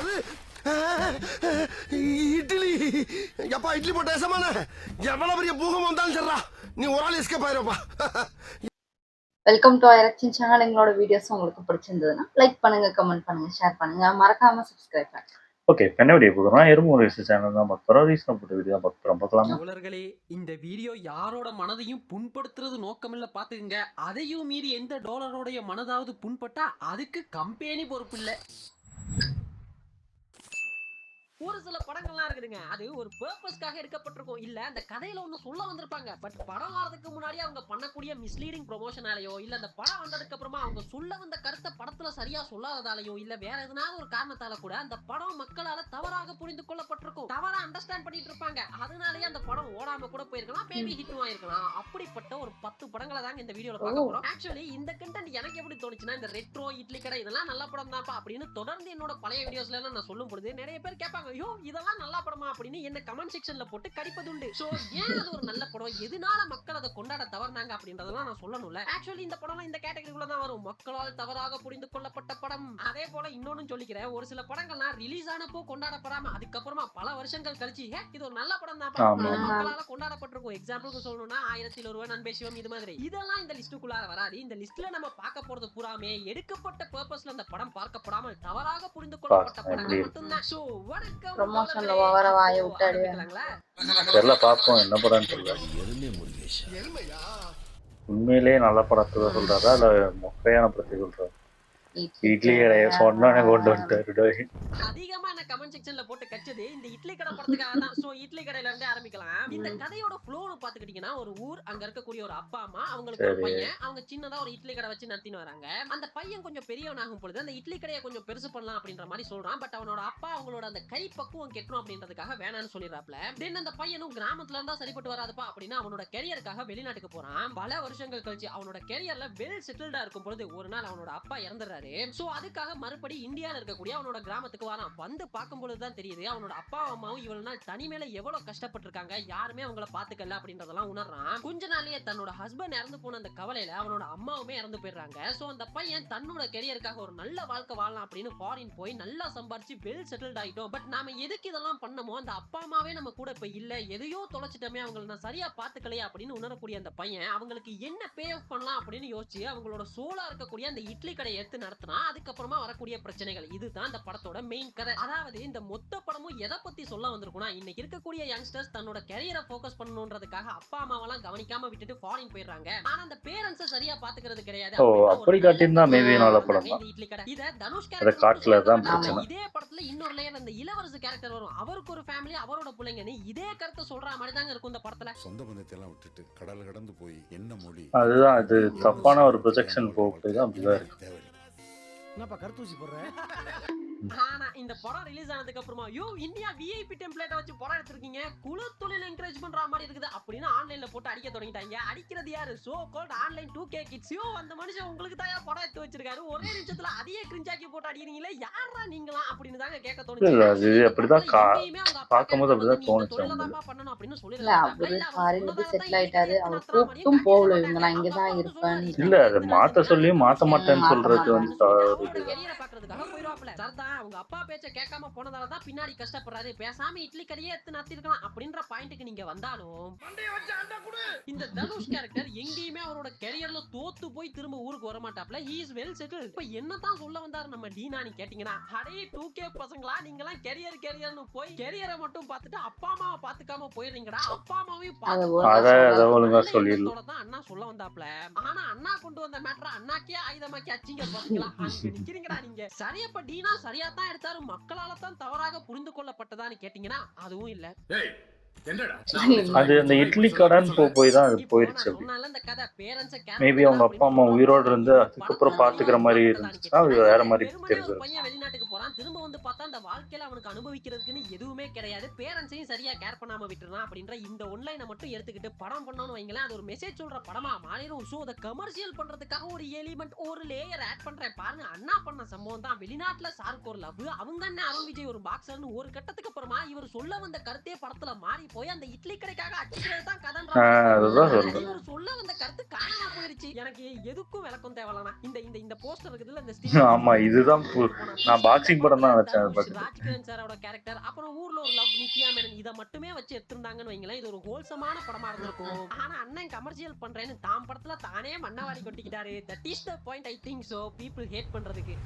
அது இட்லி எப்பா இட்லி போட்ட ஏசமான எவ்வளவு பெரிய பூகம் வந்தாலும் சரிடா நீ ஒரு ஆள் எஸ்கேப் ஆயிருப்பா. Welcome to Irakshan channel. எங்களோட வீடியோஸ் உங்களுக்கு பிடிச்சிருந்ததுன்னா லைக் பண்ணுங்க, கமெண்ட் பண்ணுங்க, ஷேர் பண்ணுங்க, மறக்காம சப்ஸ்கிரைப் பண்ணுங்க. ஓகே, என்ன வீடியோ போகிறோம்? எறும்பு ரேஸ் சேனல் தான் பார்க்குறோம். ரீசன் போட்ட வீடியோ தான் பார்க்கலாம். தோழர்களே, இந்த வீடியோ யாரோட மனதையும் புண்படுத்துறது நோக்கமில்ல பாத்துக்குங்க. அதையும் மீறி எந்த டாலரோடைய மனதாவது புண்பட்டா அதுக்கு கம்பெனி பொறுப்பு இல்ல. ஒரு சில படங்கள்லாம் இருக்குதுங்க, அது ஒரு பர்பஸ்க்காக எடுக்கப்பட்டிருக்கும், இல்ல அந்த கதையில ஒண்ணு சொல்ல வந்திருப்பாங்க. பட் படம் வரதுக்கு முன்னாடி அவங்க பண்ணக்கூடிய மிஸ்லீடிங் ப்ரொமோஷனாலயோ இல்ல அந்த படம் வந்ததுக்கு அப்புறமா அவங்க சொல்ல வந்த கருத்தை படத்துல சரியா சொல்லாததாலயோ இல்ல வேற எதனால ஒரு காரணத்தால கூட அந்த படம் மக்களால தவறாக புரிந்து கொள்ளப்பட்டிருக்கும், தவறா அண்டர்ஸ்டாண்ட் பண்ணிட்டு இருப்பாங்க. அதனாலேயே அந்த படம் ஓடாம கூட போயிருக்கலாம், மேபி ஹிட்டும் ஆயிருக்கலாம். அப்படிப்பட்ட ஒரு 10 படங்களை தாங்க இந்த வீடியோல பார்க்க போறோம். ஆக்சுவலி இந்த கண்டென்ட் எனக்கு எப்படி தோணுச்சுன்னா, இந்த ரெட்ரோ இட்லி கடை இதெல்லாம் நல்ல படம் தான்ப்பா அப்படின்னு தொடர்ந்து என்னோட பழைய வீடியோஸ்ல நான் சொல்லும் பொழுது நிறைய பேர் கேட்பாங்க, ஐயோ இதெல்லாம் நல்ல படமா அப்படின்னு என்ன கமெண்ட் செக்ஷன்ல போட்டு கடிப்பதுண்டு. சோ ஏன் அது ஒரு நல்ல படம், எதனால மக்கள் அதை கொண்டாட தவறுனாங்க அப்படின்றதெல்லாம் நான் சொல்லணும்ல. ஆக்சுவலி இந்த படம் இந்த கேட்டகரிக்குள்ள தான் வரும், மக்களால் தவறாக புரிந்து கொள்ளப்பட்ட படம். அதே போல இன்னொன்னு சொல்லிக்கிறேன், ஒரு சில படங்கள்லாம் ரிலீஸ் ஆனப்போ கொண்டாடப்படாம அதுக்கப்புறமா பல வருஷங்கள் கழிச்சு இது ஒரு நல்ல படம் தான் மக்களால கொண்டாடப்பட்டிருக்கும். எக்ஸாம்பிளுக்கு சொல்லணும்னா 1001 அன்பே சிவம் இது மாதிரி. இதெல்லாம் இந்த லிஸ்டுக்குள்ளார வராது. இந்த லிஸ்ட்ல நம்ம பார்க்க போறது பூராமே எடுக்கப்பட்ட பர்பஸ்ல அந்த படம் பார்க்கப்படாமல் தவறாக புரிந்து கொள்ளப்பட்ட படங்கள் மட்டும்தான். சோ வணக்கம். ப்ரமோஷன்ல ஓவர வாயை விட்டாடு. தெரியல, பார்ப்போம் என்ன படம்னு தெரியல. உண்மையிலேயே நல்ல படத்தை சொல்றாரா இல்ல மொக்கையான படத்தை சொல்றாரு? இட்லி கடையை சொன்னானே கொண்டு வந்துட்டாரு. அதிகமா என்ன கமெண்ட் செக்ஷன்ல போட்டு கச்சது இந்த இட்லி கடை படத்துக்காக தான். சோ இட்லி கடையில இருந்து ஆரம்பிக்கலாம். இந்த கதையோட ஃப்ளோன்னு பாத்துக்கிட்டீங்கன்னா, ஒரு ஊர், அங்க இருக்கக்கூடிய ஒரு அப்பா அம்மா, அவங்களுக்கு ஒரு பையன், அவங்க சின்னதா ஒரு இட்லி கடை வச்சு நடத்தின்னு வராங்க. அந்த பையன் கொஞ்சம் பெரியவனாகும் பொழுது அந்த இட்லி கடையை கொஞ்சம் பெருசு பண்ணலாம் அப்படின்ற மாதிரி சொல்றான். பட் அவனோட அப்பா அவங்களோட அந்த கை பக்குவம் கெட்டணும் அப்படின்றதுக்காக வேணான்னு சொல்லிடுறாப்ல. தென் அந்த பையனும் கிராமத்துல இருந்தா சரிப்பட்டு வராதுப்பா அப்படின்னு அவனோட கெரியருக்காக வெளிநாட்டுக்கு போறான். பல வருஷங்கள் கழிச்சு அவனோட கெரியர்ல வெல் செட்டில்டா இருக்கும் பொழுது ஒரு நாள் அவனோட அப்பா இறந்துறாரு. சோ அதுக்காக மறுபடி இந்தியால இருக்கக்கூடிய அவனோட கிராமத்துக்கு வரான். வந்து பார்க்கும்பொழுதுதான் தெரியுது அவனோட அப்பா அம்மாவும் இவ்வளவு நாள் தனிமையில எவ்வளவு கஷ்டப்பட்டிருக்காங்க, யாருமே அவங்கள பாத்துக்கல அப்படின்றதெல்லாம் உணர்றான். கொஞ்ச நாள்லயே தன்னோட ஹஸ்பண்ட் இறந்து போன அந்த கவலையில அவனோட அம்மாவுமே இறந்து போயிடுறாங்க. சோ அந்த பையன் தன்னோட கெரியருக்காக ஒரு நல்ல வாழ்க்கை வாழலாம் அப்படின்னு ஃபாரின் போய் நல்லா சம்பாரிச்சு வெல் செட்டில்ட் ஆயிட்டோம். பட் நாம எதுக்கு இதெல்லாம் பண்ணமோ அந்த அப்பா அம்மாவே நம்ம கூட இப்ப இல்ல, எதையோ தொலைச்சிட்டோமே, அவங்களை நான் சரியா பாத்துக்கலையா அப்படின்னு உணரக்கூடிய அந்த பையன் அவங்களுக்கு என்ன பே ஆஃப் பண்ணலாம் அப்படின்னு யோசிச்சு அவங்களோட சோலா இருக்கக்கூடிய அந்த இட்லி கடை எடுத்து நடத்தினா அதுக்கப்புறமா வரக்கூடிய பிரச்சனைகள். இதுதான் இந்த படத்தோட மெயின் கதை. அதாவது இந்த மொத்த படமும் எதை பத்தி சொல்ல வந்திருக்கும்னா, இன்னைக்கு இருக்கக்கூடிய யங்ஸ்டர்ஸ் தன்னோட கரியரை ஃபோக்கஸ் பண்ணணும்ன்றதுக்காக அப்பா அம்மாவெல்லாம் கவனிக்காம விட்டுட்டு ஃபாரின் போயிடுறாங்க. ஆனா அந்த பேரண்ட்ஸை சரியா பாத்துக்கிறது கிடையாது. அப்படி காட்டினா மேபி நல்ல படம் தான். இட்லி கடை இத தனுஷ் அத காட்ல தான் பிரச்சனை. இதே படத்துல இன்னொரு லேயர் அந்த இளவரசு கேரக்டர் வரும், அவருக்கு ஒரு ஃபேமிலி, அவரோட பிள்ளைங்கன்னு இதே கருத்தை சொல்ற மாதிரி தாங்க இருக்கும் இந்த படத்துல. சொந்த பந்தத்தை எல்லாம் விட்டுட்டு கடல் கடந்து போய் என்ன மொழி, அதுதான் அது தப்பான ஒரு ப்ரொஜெக்ஷன் போட்டு தான் அப்படிதான் இருக்கு. என்னப்பா கருத்தூசி போடுறேன்? ஆனா இந்த படம் ரிலீஸ் ஆனதுக்கு அப்புறமா இந்தியா விஐபி டெம்ப்ளேட் வச்சு படம் எடுத்திருக்கீங்க, குழு தொழில் என்கரேஜ் பண்ற மாதிரி இருக்குது அப்படின்னு ஆன்லைன்ல போட்டு அடிக்க தொடங்கிட்டாங்க. அடிக்கிறது யாரு? So called online 2K kids. அந்த மனுஷன் உங்களுக்கு தான் படம் எடுத்து வச்சிருக்காரு, ஒரே நிமிஷத்துல அதையே கிரிஞ்சாக்கி போட்டு அடிக்கிறீங்களே, யாரா நீங்களா அப்படின்னு தாங்க கேட்க தோணுச்சு. அது அப்படிதான் பாக்கும்போது அப்படிதான் தோணுச்சு. பண்ணணும் அப்படின்னு அவரு ஃபாரின்ல போய் செட்டில் ஆயிட்டாரு, அவர் கூப்பிட்டும் போகல, இவங்க நான் இங்கதான் இருப்பேன். இல்ல அதை மாத்த சொல்லியும் மாத்த மாட்டேன்னு சொல்றது வந்து கரியரை பாக்குறதுக்காக போயிடுவாப்ல. சர்தான் அவங்க அப்பா பேச்ச கேட்காம போனதாலதான் பின்னாடி கஷ்டப்படுறாரு, பேசாம இட்லி கடையே எடுத்து நடத்திருக்கலாம் அப்படின்ற பாயிண்ட்க்கு நீங்க வந்தாலும் இந்த தனுஷ் கேரக்டர் எங்கேயுமே அவரோட கரியர்ல தோத்து போய் திரும்ப ஊருக்கு வர மாட்டாப்ல. He is well settled. இப்ப என்னதான் சொல்ல வந்தாரு நம்ம டீனான்னு கேட்டீங்கன்னா, அடே 2K பசங்களா நீங்கலாம் கெரியர்னு போய் கெரியரை மட்டும் பார்த்துட்டு அப்பா அம்மாவை பாத்துக்காம போயிடுறீங்கடா. அப்பா அம்மாவையும் தான் அண்ணா சொல்ல வந்தாப்ல. ஆனா அண்ணா கொண்டு வந்த மேட்டர் அண்ணாக்கே ஆயுதமாக்கி அச்சிங்க பாத்தீங்களா, நிக்கிறீங்கடா நீங்க. சரியப்ப டீனா சரியா தான் எடுத்தாரு, மக்களால தான் தவறாக புரிந்து கொள்ளப்பட்டதான்னு கேட்டீங்கன்னா அதுவும் இல்ல. அது அந்த இட்லி கடைன்னு போய் தான் அது போயிருச்சு. மேபி அவங்க அப்பா அம்மா உயிரோடு இருந்து அதுக்கப்புறம் பாத்துக்கிற மாதிரி இருந்துச்சுன்னா அது வேற மாதிரி தெரிஞ்சு. பையன் வெளிநாட்டுக்கு போறான், திரும்ப வந்து பார்த்தா அந்த வாழ்க்கையில அவனுக்கு அனுபவிக்கிறதுக்குன்னு எதுவுமே கிடையாது, பேரண்ட்ஸையும் சரியா கேர் பண்ணாம விட்டுறான் அப்படின்ற இந்த ஒன்லைனை மட்டும் எடுத்துக்கிட்டு படம் பண்ணணும்னு வைங்களேன், அது ஒரு மெசேஜ் சொல்ற படமா மாறிடும். சோ அதை கமர்ஷியல் பண்றதுக்காக ஒரு எலிமெண்ட் ஒரு லேயர் ஆட் பண்றேன் பாருங்க. அண்ணா பண்ண சம்பவம் தான் வெளிநாட்டுல சாருக்கு ஒரு லவ், அவங்க அண்ணன் அருண் விஜய் ஒரு பாக்ஸர்னு ஒரு கட்டத்துக்கு அப்புறமா இவர் சொல்ல வந்த கருத்தே படத்துல மாறி மாறி போய் அந்த இட்லி கடைக்காக அடிக்கிறது தான் அதுதான் கதை. சொல்றேன். ஒரு சொல்ல வந்த கருத்து காணாம போயிருச்சு. எனக்கு எதுக்கும் விளக்கம் தேவையில்லைண்ணா. இந்த போஸ்டர் இருக்குதுல்ல, இந்த ஆமா, இதுதான் நான் பாக்ஸிங் படம் தான் வச்சேன் அதை பார்த்துட்டு. ராஜ்கிரண் சாரோட கேரக்டர், அப்புறம் ஊர்ல ஒரு லவ், நித்யா மேனன், இதை மட்டுமே வச்சு எடுத்திருந்தாங்கன்னு வைங்களேன், இது ஒரு ஹோல்சமான படமா இருந்திருக்கும். ஆனா அண்ணன் கமர்ஷியல் பண்றேன்னு தாம் படத்துல தானே மண்ணவாரி கொட்டிக்கிட்டாரு. That is the point I think so people hate பண்றதுக்கு.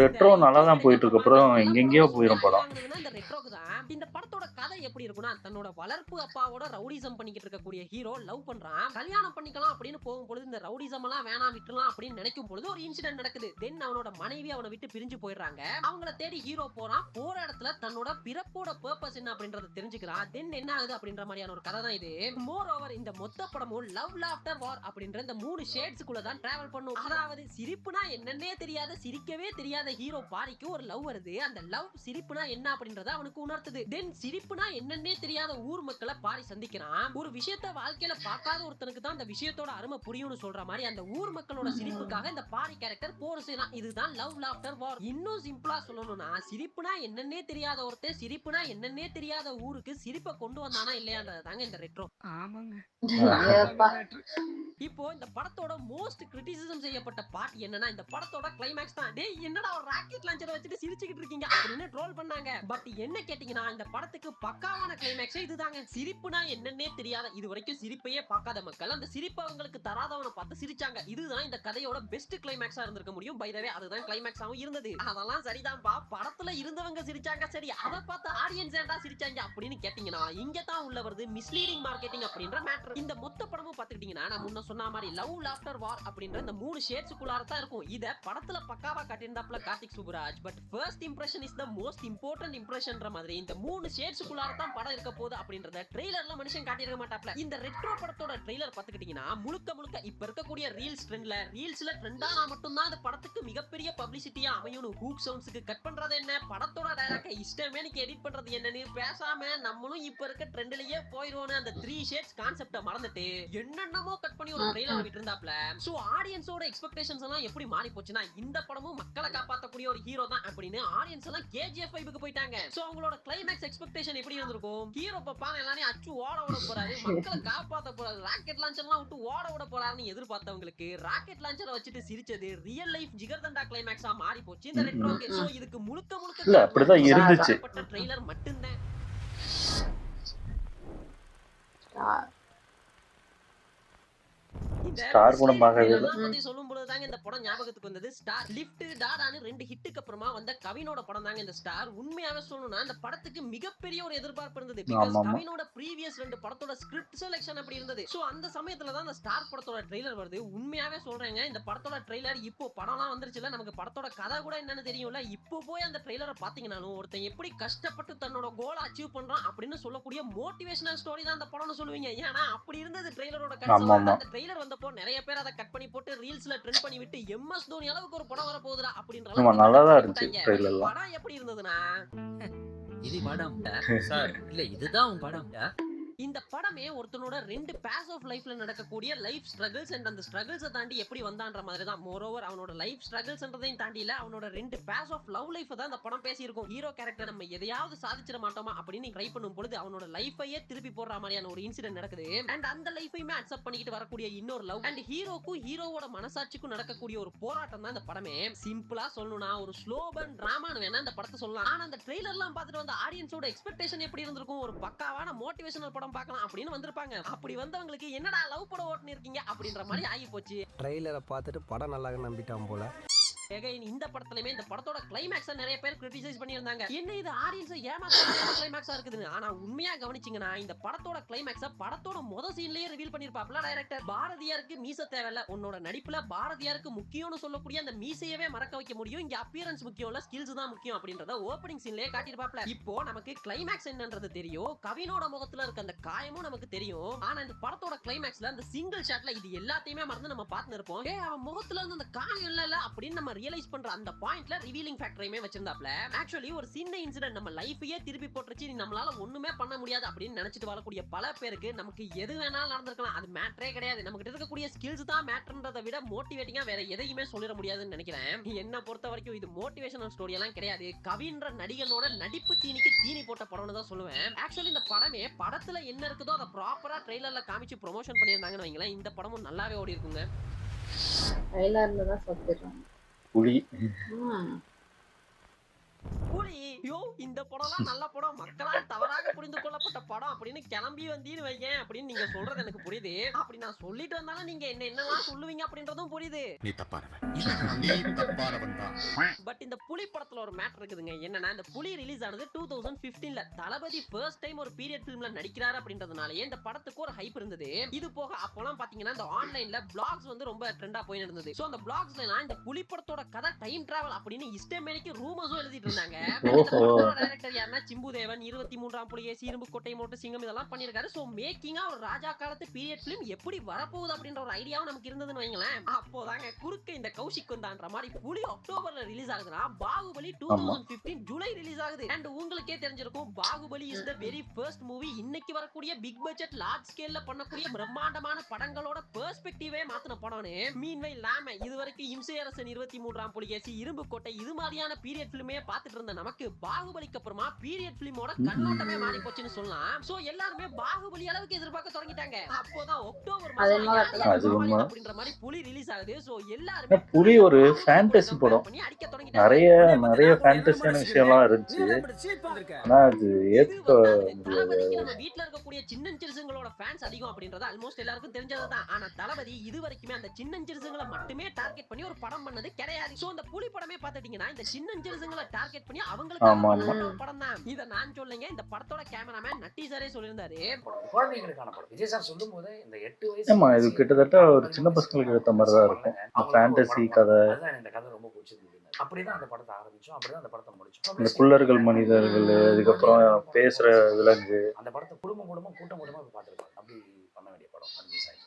ரெட்ரோ நல்லா தான் போயிட்டு இருக்கு. அப்புறம் எங்கெங்கயோ போயிடும் படம். இந்த ரெட்ரோக்கு தான். இந்த படத்தோட கதை எப்படி இருக்குன்னா, தன்னோட வளர்ப்பு அப்பாவோட ரவுடிசம் பண்ணிக்கிட்டு இருக்கக்கூடிய ஹீரோ லவ் பண்றான். கல்யாணம் பண்ணிக்கலாம் அப்படின்னு போகும்போது இந்த ரவுடிசம் எல்லாம் வேணாம் விட்டுலாம் அப்படின்னு நினைக்கும் பொழுது ஒரு இன்சிடென்ட் நடக்குது. தென் அவனோட மனைவி அவனை விட்டு பிரிஞ்சு போயிடுறாங்க. அவங்கள தேடி ஹீரோ போறான். போற இடத்துல தன்னோட பிறப்போட பர்பஸ் என்ன அப்படின்றத தெரிஞ்சுக்கிறான். தென் என்ன ஆகுது அப்படின்ற மாதிரியான ஒரு கதை தான் இது. மோர் ஓவர் இந்த மொத்த படமும் லவ் லாஃப்டர் வார் அப்படின்ற இந்த 3 ஷேட்ஸ்க்குள்ள தான் டிராவல் பண்ணும். அதாவது சிரிப்புனா என்னன்னே தெரியாத, சிரிக்கவே தெரியாத ஹீரோ பாரிக்கு ஒரு லவ் வருது. அந்த லவ் சிரிப்புனா என்ன அப்படின்றத அவனுக்கு உணர்த்துது. தென் சிரிப்புனா என்னன்னே தெரியாத ஊர் மக்களை பாரி சந்திக்கிறான். ஒரு விஷயத்த வாழ்க்கையில பார்க்காத ஒருத்தனுக்கு தான் அந்த விஷயத்தோட அருமை புரியும்னு சொல்ற மாதிரி அந்த ஊர் மக்களோட சிரிப்புக்காக இந்த பாரி கேரக்டர் போர் செய்யலாம். இதுதான் லவ் லாஃப்டர் வார். இன்னும் சிம்பிளா சொல்லணும்னா, சிரிப்புனா என்னன்னே தெரியாத ஒருத்தன் சிரிப்புனா என்னன்னே தெரியாத ஊருக்கு சிரிப்பை கொண்டு வந்தானா இல்லையான்றது தாங்க இந்த ரெட்ரோ. ஆமாங்க. இப்போ இந்த படத்தோட மோஸ்ட் கிரிட்டிசிசம் செய்யப்பட்ட பார்ட் என்னன்னா, இந்த படத்தோட கிளைமேக்ஸ் தான். டேய் என்னடா ஒரு ராக்கெட் லான்ச்சரை வச்சுட்டு சிரிச்சுக்கிட்டு இருக்கீங்க அப்படின்னு ட்ரோல் பண்ணாங்க. பட் என்ன கேட்டீங்கன்னா, இந்த படத்துக்கு பக்காவான கிளைமேக்ஸ் இதுதாங்க. சிரிப்புனா என்னன்னே தெரியாத, இது வரைக்கும் சிரிப்பையே பார்க்காத மக்கள் அந்த சிரிப்பை அவங்களுக்கு தராதவனை பார்த்து சிரிச்சாங்க. இதுதான் இந்த கதையோட பெஸ்ட் கிளைமேக்ஸா இருந்திருக்க முடியும். பை த வே அதுதான் கிளைமேக்ஸாவும் இருந்தது. அதெல்லாம் சரிதான்பா, படத்துல இருந்தவங்க சிரிச்சாங்க, சரி அதை பார்த்து ஆடியன்ஸ் ஏன்டா சிரிச்சாங்க அப்படின்னு கேட்டீங்கன்னா, இங்க தான் உள்ள வருது மிஸ்லீடிங் மார்க்கெட்டிங் அப்படின்ற மேட்டர். இந்த மொத்த படமும் பாத்துக்கிட்டீங்கன்னா, நான் முன்ன சொன்ன மாதிரி லவ் லாஃப்டர் வார் அப்படின்ற இந்த 3 ஷேட்ஸ்க்குள்ளார தான் இருக்கும். இத படத்துல பக்காவா காட்டியிருந்தாப்ல Karthik Subbaraj. But first impression is the most important இம்ப்ரெஷன்ன்ற மாதிரி இந்த 3 ஷேட்ஸ்க்குள்ளார தான் படம் இருக்க போகுது அப்படின்றத ட்ரெய்லர்ல மனுஷன் காட்டியிருக்க மாட்டாப்ல. இந்த ரெட்ரோ படத்தோட ட்ரெய்லர் பாத்துக்கிட்டீங்கன்னா, முழுக்க இப்ப இருக்கக்கூடிய ரீல்ஸ்ல ட்ரெண்டானா மட்டும் தான் அந்த படத்துக்கு மிகப்பெரிய பப்ளிசிட்டியா அமையும். ஹூக் சவுண்ட்ஸ்க்கு கட் பண்றது என்ன, படத்தோட டைரக்டர் இஷ்டமேனிக்கு எடிட் பண்றது என்னன்னு பேசாம நம்மளும் இப்ப இருக்க ட்ரெண்ட்லயே போயிடுவோம். அந்த 3 ஷேட்ஸ் கான்செப்ட மறந்துட்டு என்னென்னமோ கட் பண்ணி ஒரு ட்ரெய்லர் விட்டு இருந்தாப்ல. சோ ஆடியன்ஸோட எக்ஸ்பெக்டேஷன்ஸ் எல்லாம் எப்படி மாறி போச்சுன்னா, இந்த படமும் மக்களை காப்பாத்தக்கூடிய ஒரு ஹீரோ தான் அப்படின்னு ஆடியன்ஸ் எல்லாம் KGF வைபுக்கு போயிட்டாங்க. சோ அவங்களோட கிளைமேக்ஸ் எக்ஸ்பெக்டேஷன் எப்படி இருந்திருக்கும்? ஹீரோ பாப்பாங்க எல்லாரும் அச்சு ஓட விட போறாரு, மக்களை காப்பாத்த போறாரு, ராக்கெட் லான்ச்சர் எல்லாம் விட்டு ஓட விட போறாருன்னு எதிர்பார்த்தவங்களுக்கு ராக்கெட் லான்ச்சரை வச்சுட்டு சிரிச்சது ரியல் லைஃப் ஜிகர்தண்டா கிளைமேக்ஸா மாறி போச்சு இந்த ரெட்ரோக்கு. சோ இதுக்கு முழுக்க அப்படிதான் இருந்துச்சு. ட்ரெய்லர் மட்டும்தான். ஸ்டார் படம் பத்தி சொல்லும் பொழுதுதாங்க இந்த படம் ஞாபகத்துக்கு வந்தது. ஸ்டார், லிஃப்ட், டாடான்னு 2 ஹிட்டுக்கு அப்புறமா வந்த கவினோட படம் தாங்க இந்த ஸ்டார். உண்மையாவே சொல்லணும்னா இந்த படத்துக்கு மிகப்பெரிய ஒரு எதிர்பார்ப்பு இருந்தது. பிகாஸ் கவினோட ப்ரீவியஸ் 2 படத்தோட ஸ்கிரிப்ட் செலக்ஷன் அப்படி இருந்தது. சோ அந்த சமயத்துல தான் இந்த ஸ்டார் படத்தோட ட்ரெய்லர் வருது. உண்மையாவே சொல்றேங்க, இந்த படத்தோட ட்ரெய்லர் இப்போ படம்லாம் வந்துருச்சுல, நமக்கு படத்தோட கதை கூட என்னன்னு தெரியும்ல. இப்போ போய் அந்த ட்ரெய்லரை பாத்தீங்கன்னாலும் ஒருத்தன் எப்படி கஷ்டப்பட்டு தன்னோட கோலை அச்சீவ் பண்றான் அப்படின்னு சொல்லக்கூடிய மோட்டிவேஷனல் ஸ்டோரி தான் அந்த படம்னு சொல்லுவீங்க. ஏன்னா அப்படி இருந்தது ட்ரெய்லரோட கதை. அந்த ட்ரெய்லர் வந்தப்போ நிறைய பேர் அதை கட் பண்ணி போட்டு ரீல்ஸ்ல ட்ரெண்ட் பண்ணி விட்டு MS தோனி அளவுக்கு ஒரு படம் வர போகுதுடா அப்படின்ற நல்லா தான் இருந்துச்சு ட்ரெய்லர்லாம். படம் எப்படி இருந்ததுன்னா, இது படம் சார் இல்ல, இதுதான் உன் படம். இந்த படமே ஒருத்தனோட 2 பேஸ் ஆஃப் லைஃப்ல நடக்கக்கூடிய லைஃப் ஸ்ட்ரகிள்ஸ் அண்ட் அந்த ஸ்ட்ரகிள்ஸை தாண்டி எப்படி வந்தான்ற மாதிரி தான். மோரோவர் அவனோட லைஃப் ஸ்ட்ரகிள்ஸ்ன்றதையும் தாண்டில அவனோட 2 பேஸ் ஆஃப் லவ் லைஃப் தான் இந்த படம் பேசியிருக்கும். ஹீரோ கேரக்டர் நம்ம எதையாவது சாதிச்சிட மாட்டோமா அப்படின்னு ட்ரை பண்ணும் பொழுது அவனோட லைஃபையே திருப்பி போடுற மாதிரியான ஒரு இன்சிடென்ட் நடக்குது. அண்ட் அந்த லைஃபையுமே அக்செப்ட் பண்ணிக்கிட்டு வரக்கூடிய இன்னொரு லவ் அண்ட் ஹீரோக்கும் ஹீரோவோட மனசாட்சிக்கும் நடக்கக்கூடிய ஒரு போராட்டம் தான் இந்த படமே. சிம்பிளா சொல்லணும்னா ஒரு ஸ்லோ பர்ன் டிராமான்னு வேணா இந்த படத்தை சொல்லலாம். ஆனா அந்த ட்ரெய்லர்லாம் பார்த்துட்டு வந்த ஆடியன்ஸோட எக்ஸ்பெக்டேஷன் எப்படி இருந்திருக்கும்? ஒரு பக்காவான மோட்டிவேஷனல் படம் பார்க்கலாம் அப்படின்னு வந்திருப்பாங்க. அப்படி வந்தவங்களுக்கு என்னடா லவ் படம் ஓட்டுன்னு இருக்கீங்க அப்படின்ற மாதிரி ஆகி போச்சு. ட்ரெய்லரை பார்த்துட்டு படம் நல்லா நம்பிட்டான் போல. இந்த படத்துலயுமே இந்த படத்தோட கிளைமேக்ஸ நிறைய பேர் கிரிட்டிசைஸ் பண்ணியிருந்தாங்க. என்ன இது ஆடியன்ஸை ஏமாத்துற கிளைமேக்ஸா இருக்குதுன்னு. ஆனா உண்மையா கவனிச்சீங்கன்னா இந்த படத்தோட கிளைமேக்ஸ படத்தோட முதல் சீன்லயே ரிவீல் பண்ணிருப்பாப்ல டைரக்டர். பாரதியாருக்கு மீசை தேவையில்ல, உன்னோட நடிப்புல பாரதியாருக்கு முக்கியம்னு சொல்லக்கூடிய அந்த மீசையவே மறக்க வைக்க முடியும். இங்க அப்பியரன்ஸ் முக்கியம் இல்ல, ஸ்கில்ஸ் தான் முக்கியம் அப்படின்றத ஓப்பனிங் சீன்லயே காட்டியிருப்பாப்ல. இப்போ நமக்கு கிளைமேக்ஸ் என்னன்றது தெரியும், கவினோட முகத்துல இருக்க அந்த காயமும் நமக்கு தெரியும். ஆனா இந்த படத்தோட கிளைமேக்ஸ்ல அந்த சிங்கிள் ஷாட்ல இது எல்லாத்தையுமே மறந்து நம்ம பார்த்து இருப்போம். அவன் முகத்துல இருந்து அந்த காயம் இல்ல அப்படின்னு நம்ம ரியலைஸ் பண்ற அந்த பாயிண்ட்ல ரிவீலிங் ஃபேக்டரையுமே வச்சிருந்தாப்ல. ஆக்சுவலி ஒரு சின்ன இன்சிடென்ட் நம்ம லைஃபையே திருப்பி போட்டுருச்சு, நம்மளால ஒண்ணுமே பண்ண முடியாது அப்படின்னு நினைச்சிட்டு வாழக்கூடிய பல பேருக்கு நமக்கு எது வேணாலும் நடந்திருக்கலாம், அது மேட்டரே கிடையாது. நமக்கு இருக்கக்கூடிய ஸ்கில்ஸ் தான் மேட்டர்ன்றதை விட மோட்டிவேட்டிங்கா வேற எதையுமே சொல்லிட முடியாதுன்னு நினைக்கிறேன். என்ன பொறுத்த வரைக்கும் இது மோட்டிவேஷனல் ஸ்டோரி எல்லாம் கிடையாது, கவின்ற நடிகனோட நடிப்பு தீனிக்கு தீனி போட்ட படம்னு தான் சொல்லுவேன். ஆக்சுவலி இந்த படமே படத்துல என்ன இருக்குதோ அதை ப்ராப்பரா ட்ரெய்லர்ல காமிச்சு ப்ரொமோஷன் பண்ணியிருந்தாங்கன்னு வைங்களேன், இந்த படமும் நல்லாவே ஓடி இருக்குங்க. ட்ரெய்லர்ல தான் சொல்லிடுறாங்க புலி புலி யோ இந்த படம்லாம் நல்ல படம், மக்களால் தவறாக புரிந்து கொள்ளப்பட்ட படம் அப்படின்னு கிளம்பி வந்தீன்னு வையேன் அப்படின்னு நீங்க சொல்றது எனக்கு புரியுது. அப்படி நான் சொல்லிட்டு வந்தாலும் நீங்க என்னென்னலாம் சொல்லுவீங்க அப்படின்றதும் புரியுது. நீ தப்பானவன், நீ தப்பானவன் தான். பட் இந்த புலி படத்துல ஒரு மேட்டர் இருக்குதுங்க. என்னன்னா இந்த புலி ரிலீஸ் ஆனது 2015ல தளபதி ஃபர்ஸ்ட் டைம் ஒரு பீரியட் ஃபிலிம்ல நடிக்கிறாரு அப்படின்றதுனாலயே இந்த படத்துக்கு ஒரு ஹைப் இருந்தது. இது போக அப்போலாம் பாத்தீங்கன்னா இந்த ஆன்லைன்ல பிளாக்ஸ் வந்து ரொம்ப ட்ரெண்டா போயிட்டு இருந்தது. சோ அந்த பிளாக்ஸ்ல இந்த புலி படத்தோட கதை டைம் டிராவல் அப்படின்னு இஷ்டமேனிக்கு ரூமர்ஸும் எழுதிட்டு இருந்தாங்க. டைரக்டர் யாருன்னா சிம்புதேவன், 23ஆம் புலிகேசி, இரும்பு கோட்டை, மோட்டு சிங்கம் இதெல்லாம் பண்ணிருக்காரு. சோ மேக்கிங்கா ஒரு ராஜா காலத்து பீரியட் ஃபிலிம் எப்படி வரப்போகுது அப்படின்ற ஒரு ஐடியாவும் நமக்கு இருந்ததுன்னு வைங்களேன். அப்போதாங்க குறுக்க இந்த கௌஷிக் வந்தான்ற மாதிரி புலி அக்டோபர்ல ரிலீஸ் ஆகுதுன்னா பாகுபலி 2015 ஜூலை ரிலீஸ் ஆகுது. அண்ட் உங்களுக்கே தெரிஞ்சிருக்கும் Baahubali is the very first movie. இன்னைக்கு வரக்கூடிய பிக் பட்ஜெட் லார்ஜ் ஸ்கேல்ல பண்ணக்கூடிய பிரம்மாண்டமான படங்களோட பெர்ஸ்பெக்டிவே மாத்தின படம்னு. மீன்வைல் நாம இதுவரைக்கும் இம்சையரசன், 23ஆம் புலிகேசி, இரும்பு கோட்டை இது மாதிரியான பீரியட் ஃபிலிமே பார்த்துட்டு இருந்த நமக்கு பாகுபலிக்கு அப்புறமா பீரியட் ஃபிலிமோட கண்ணோட்டமே மாறி போச்சுன்னு சொல்லலாம். சோ எல்லாருமே பாகுபலி அளவுக்கு எதிர்பார்க்க தொடங்கிட்டாங்க. அப்போதான் அக்டோபர் மாசம் அப்படின்ற மாதிரி புலி ரிலீஸ் ஆகுது. சோ எல்லாரும் புலி ஒரு ஃபேண்டசி படம், நிறைய ஃபேண்டசியான விஷயம்லாம் இருந்துச்சு. ஆனா அது ஏத்துக்க தளபதிக்கு நம்ம வீட்ல இருக்கக்கூடிய சின்னஞ்சிறுசுங்களோட ஃபேன்ஸ் அதிகம் அப்படின்றது ஆல்மோஸ்ட் எல்லாருக்கும் தெரிஞ்சதுதான். ஆனா தளபதி இது வரைக்குமே அந்த சின்னஞ்சிறுசுங்களை மட்டுமே டார்கெட் பண்ணி ஒரு படம் பண்ணது கிடையாது. சோ அந்த புலி படமே பாத்துட்டீங்கன்னா இந்த சின்னஞ்சிறுசுங்களை டார்கெட் பண்ணி அவங்களுக்கு படம் தான். இத நான் சொல்லுங்க, இந்த படத்தோட கேமராமேன் நட்டி சாரே சொல்லியிருந்தாரு. குழந்தைகளுக்கான படம் விஜய் சார் சொல்லும் போது இந்த 8 வயசு ஆமா இது கிட்டத்தட்ட ஒரு சின்ன பசங்களுக்கு ஏத்த மாதிரி தான் இருக்கும். ஃபேண்டசி கதை, இந்த கதை ரொம்ப பிடிச்சிருந்தது. அப்படிதான் அந்த படத்தை ஆரம்பிச்சோம், அப்படிதான் அந்த படத்தை முடிச்சோம். இந்த குள்ளர்கள் மனிதர்கள், அதுக்கப்புறம் பேசுற விலங்கு, அந்த படத்தை குடும்பம் கூட்டம் கூட்டமா பார்த்துருப்பாங்க. அப்படி பண்ண வேண்டிய படம் அது.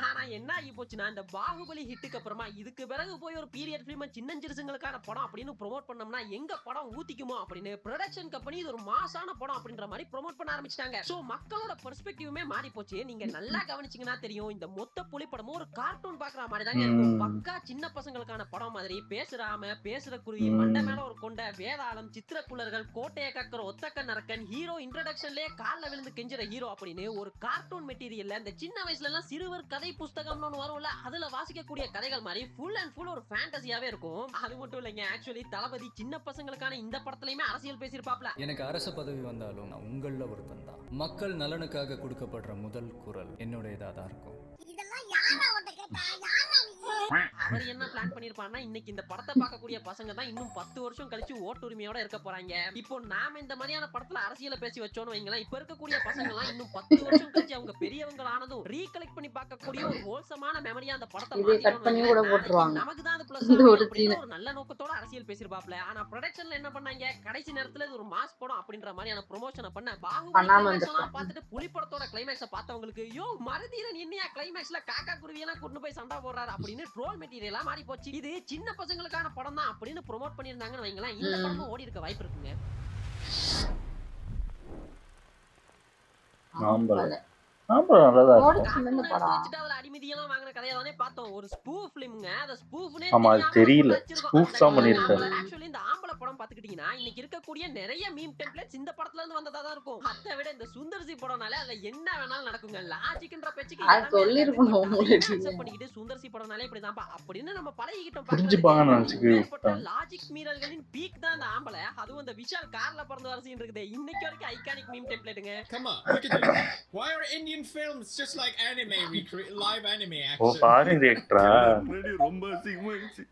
ஆனா என்ன ஆகி போச்சுன்னா இந்த பாகுபலி ஹிட்டுக்கு அப்புறமா இதுக்கு பிறகு போய் ஒரு பீரியட் ஃபிலிம் சின்னஞ்சிறுசுங்களுக்கான படம் அப்படின்னு ப்ரோமோட் பண்ணோம்னா எங்க படம் ஊத்திக்குமோ அப்படின்னு ப்ரொடக்ஷன் கம்பெனி இது ஒரு மாசான படம் அப்படின்ற மாதிரி ப்ரோமோட் பண்ண ஆரம்பிச்சிட்டாங்க. சோ மக்களோட பெர்ஸ்பெக்டிவ்மே மாறி போச்சு. நீங்க நல்லா கவனிச்சீங்கன்னா தெரியும், இந்த மொத்த புலி படமும் ஒரு கார்ட்டூன் பாக்குற மாதிரி தான் இருக்கும். பக்கா சின்ன பசங்களுக்கான படம் மாதிரி பேசுறாம பேசுற குருவி, மண்டை மேல ஒரு கொண்ட, வேதாளம், சித்திரக்குள்ளர்கள், கோட்டைய கக்கற, ஒத்தக்க நரக்கன், ஹீரோ இன்ட்ரோடக்ஷன்லயே கால்ல விழுந்து கெஞ்சுற ஹீரோ அப்படின்னு ஒரு கார்ட்டூன் மெட்டீரியல்ல இந்த சின்ன வயசுல எல்லாம் சிறுவர் கதை புத்தகம்னு வரும்ல, அதுல வாசிக்கக்கூடிய கதைகள் மாதிரி ஃபுல் அண்ட் ஃபுல் ஒரு ஃபேண்டசியாவே இருக்கும். அது மட்டும் இல்லைங்க, ஆக்சுவலி தளபதி சின்ன பசங்களுக்கான இந்த படத்துலயுமே அரசியல் பேசியிருப்பாப்ல. எனக்கு அரசு பதவி வந்தாலும் நான் உங்கள ஒருத்தன் தான். மக்கள் நலனுக்காக கொடுக்கப்படுற முதல் குரல் என்னுடையதா தான் இருக்கும். அவர் என்ன பிளான் பண்ணிருப்பாருன்னா, இன்னைக்கு இந்த படத்தை பார்க்கக்கூடிய பசங்க தான் இன்னும் 10 வருஷம் கழிச்சு ஓட்டுரிமையோட இருக்க போறாங்க. இப்போ நாம இந்த மாதிரியான படத்துல அரசியல பேசி வச்சோன்னு வைங்களேன், இப்ப இருக்கக்கூடிய பசங்க எல்லாம் இன்னும் 10 வருஷம் கழிச்சு அவங்க பெரியவங்க ஆனதும் ரீகலெக்ட் பண்ணி பார்க்கக்கூடிய ஒரு ஹோல்சமான மெமரியா அந்த படத்தை நமக்கு தான் அது பிளஸ் ஒரு நல்ல நோக்கத்தோட அரசியல் பேசிருப்பாப்ல. ஆனா ப்ரொடக்ஷன்ல என்ன பண்ணாங்க, கடைசி நேரத்துல இது ஒரு மாஸ் படம் அப்படின்ற மாதிரியான ப்ரொமோஷனை பண்ண பாகுபலி பார்த்துட்டு புலி படத்தோட கிளைமேக்ஸ பார்த்தவங்களுக்கு யோ மருதீரன் என்னையா கிளைமேக்ஸ்ல காக்கா குருவி எல்லாம் கொண்டு போய் சண்டை போடுறாரு அப்படின்னு ட்ரோல் மெட்டீரியலா மாறி போச்சு. இது சின்ன பசங்களுக்கான படம் தான் அப்படின்னு ப்ரோமோட் பண்ணிருந்தாங்கன்னு வைங்களேன், இந்த படமும் ஓடி இருக்க வாய்ப்பு இருக்குங்க. அடிமதியெல்லாம் வாங்குற கதையெல்லாம் பார்த்தோம். ஒரு ஸ்பூஃப் ஃபிலிம்ங்க, அத ஸ்பூஃப்னே தெரியல. ஸ்பூஃப் தான் பண்ணிருக்காங்க. ஆக்சுவலி இந்த ஆம்பள படம் பாத்துக்கிட்டீங்கன்னா இன்னைக்கு இருக்கக்கூடிய நிறைய மீம் டெம்ப்ளேட்ஸ் இந்த படத்துல இருந்து வந்ததா தான் இருக்கும். அதை விட இந்த சுந்தர்சி படம்னால அதுல என்ன வேணாலும் நடக்குங்க. லாஜிக்ன்ற பேச்சுக்கு பண்ணிக்கிட்டு சுந்தர்சி படம்னாலே இப்படிதான்ப்பா அப்படின்னு நம்ம பழகிக்கிட்டோம். புரிஞ்சுப்பாங்கன்னு நினைச்சுக்கிட்டு லாஜிக் மீறல்களின் பீக் தான் இந்த ஆம்பள. அதுவும் இந்த விஷால் கார்ல பறந்து வர சீன் இருக்குது. இன்னைக்கு வரைக்கும் ஐகானிக் மீம் டெம்ப்ளேட்டுங்க. Come on, look at this. Why are Indian films just like anime, live anime action? O foreign ரியாக்டரா ரொம்ப சிக்மாயிச்சு.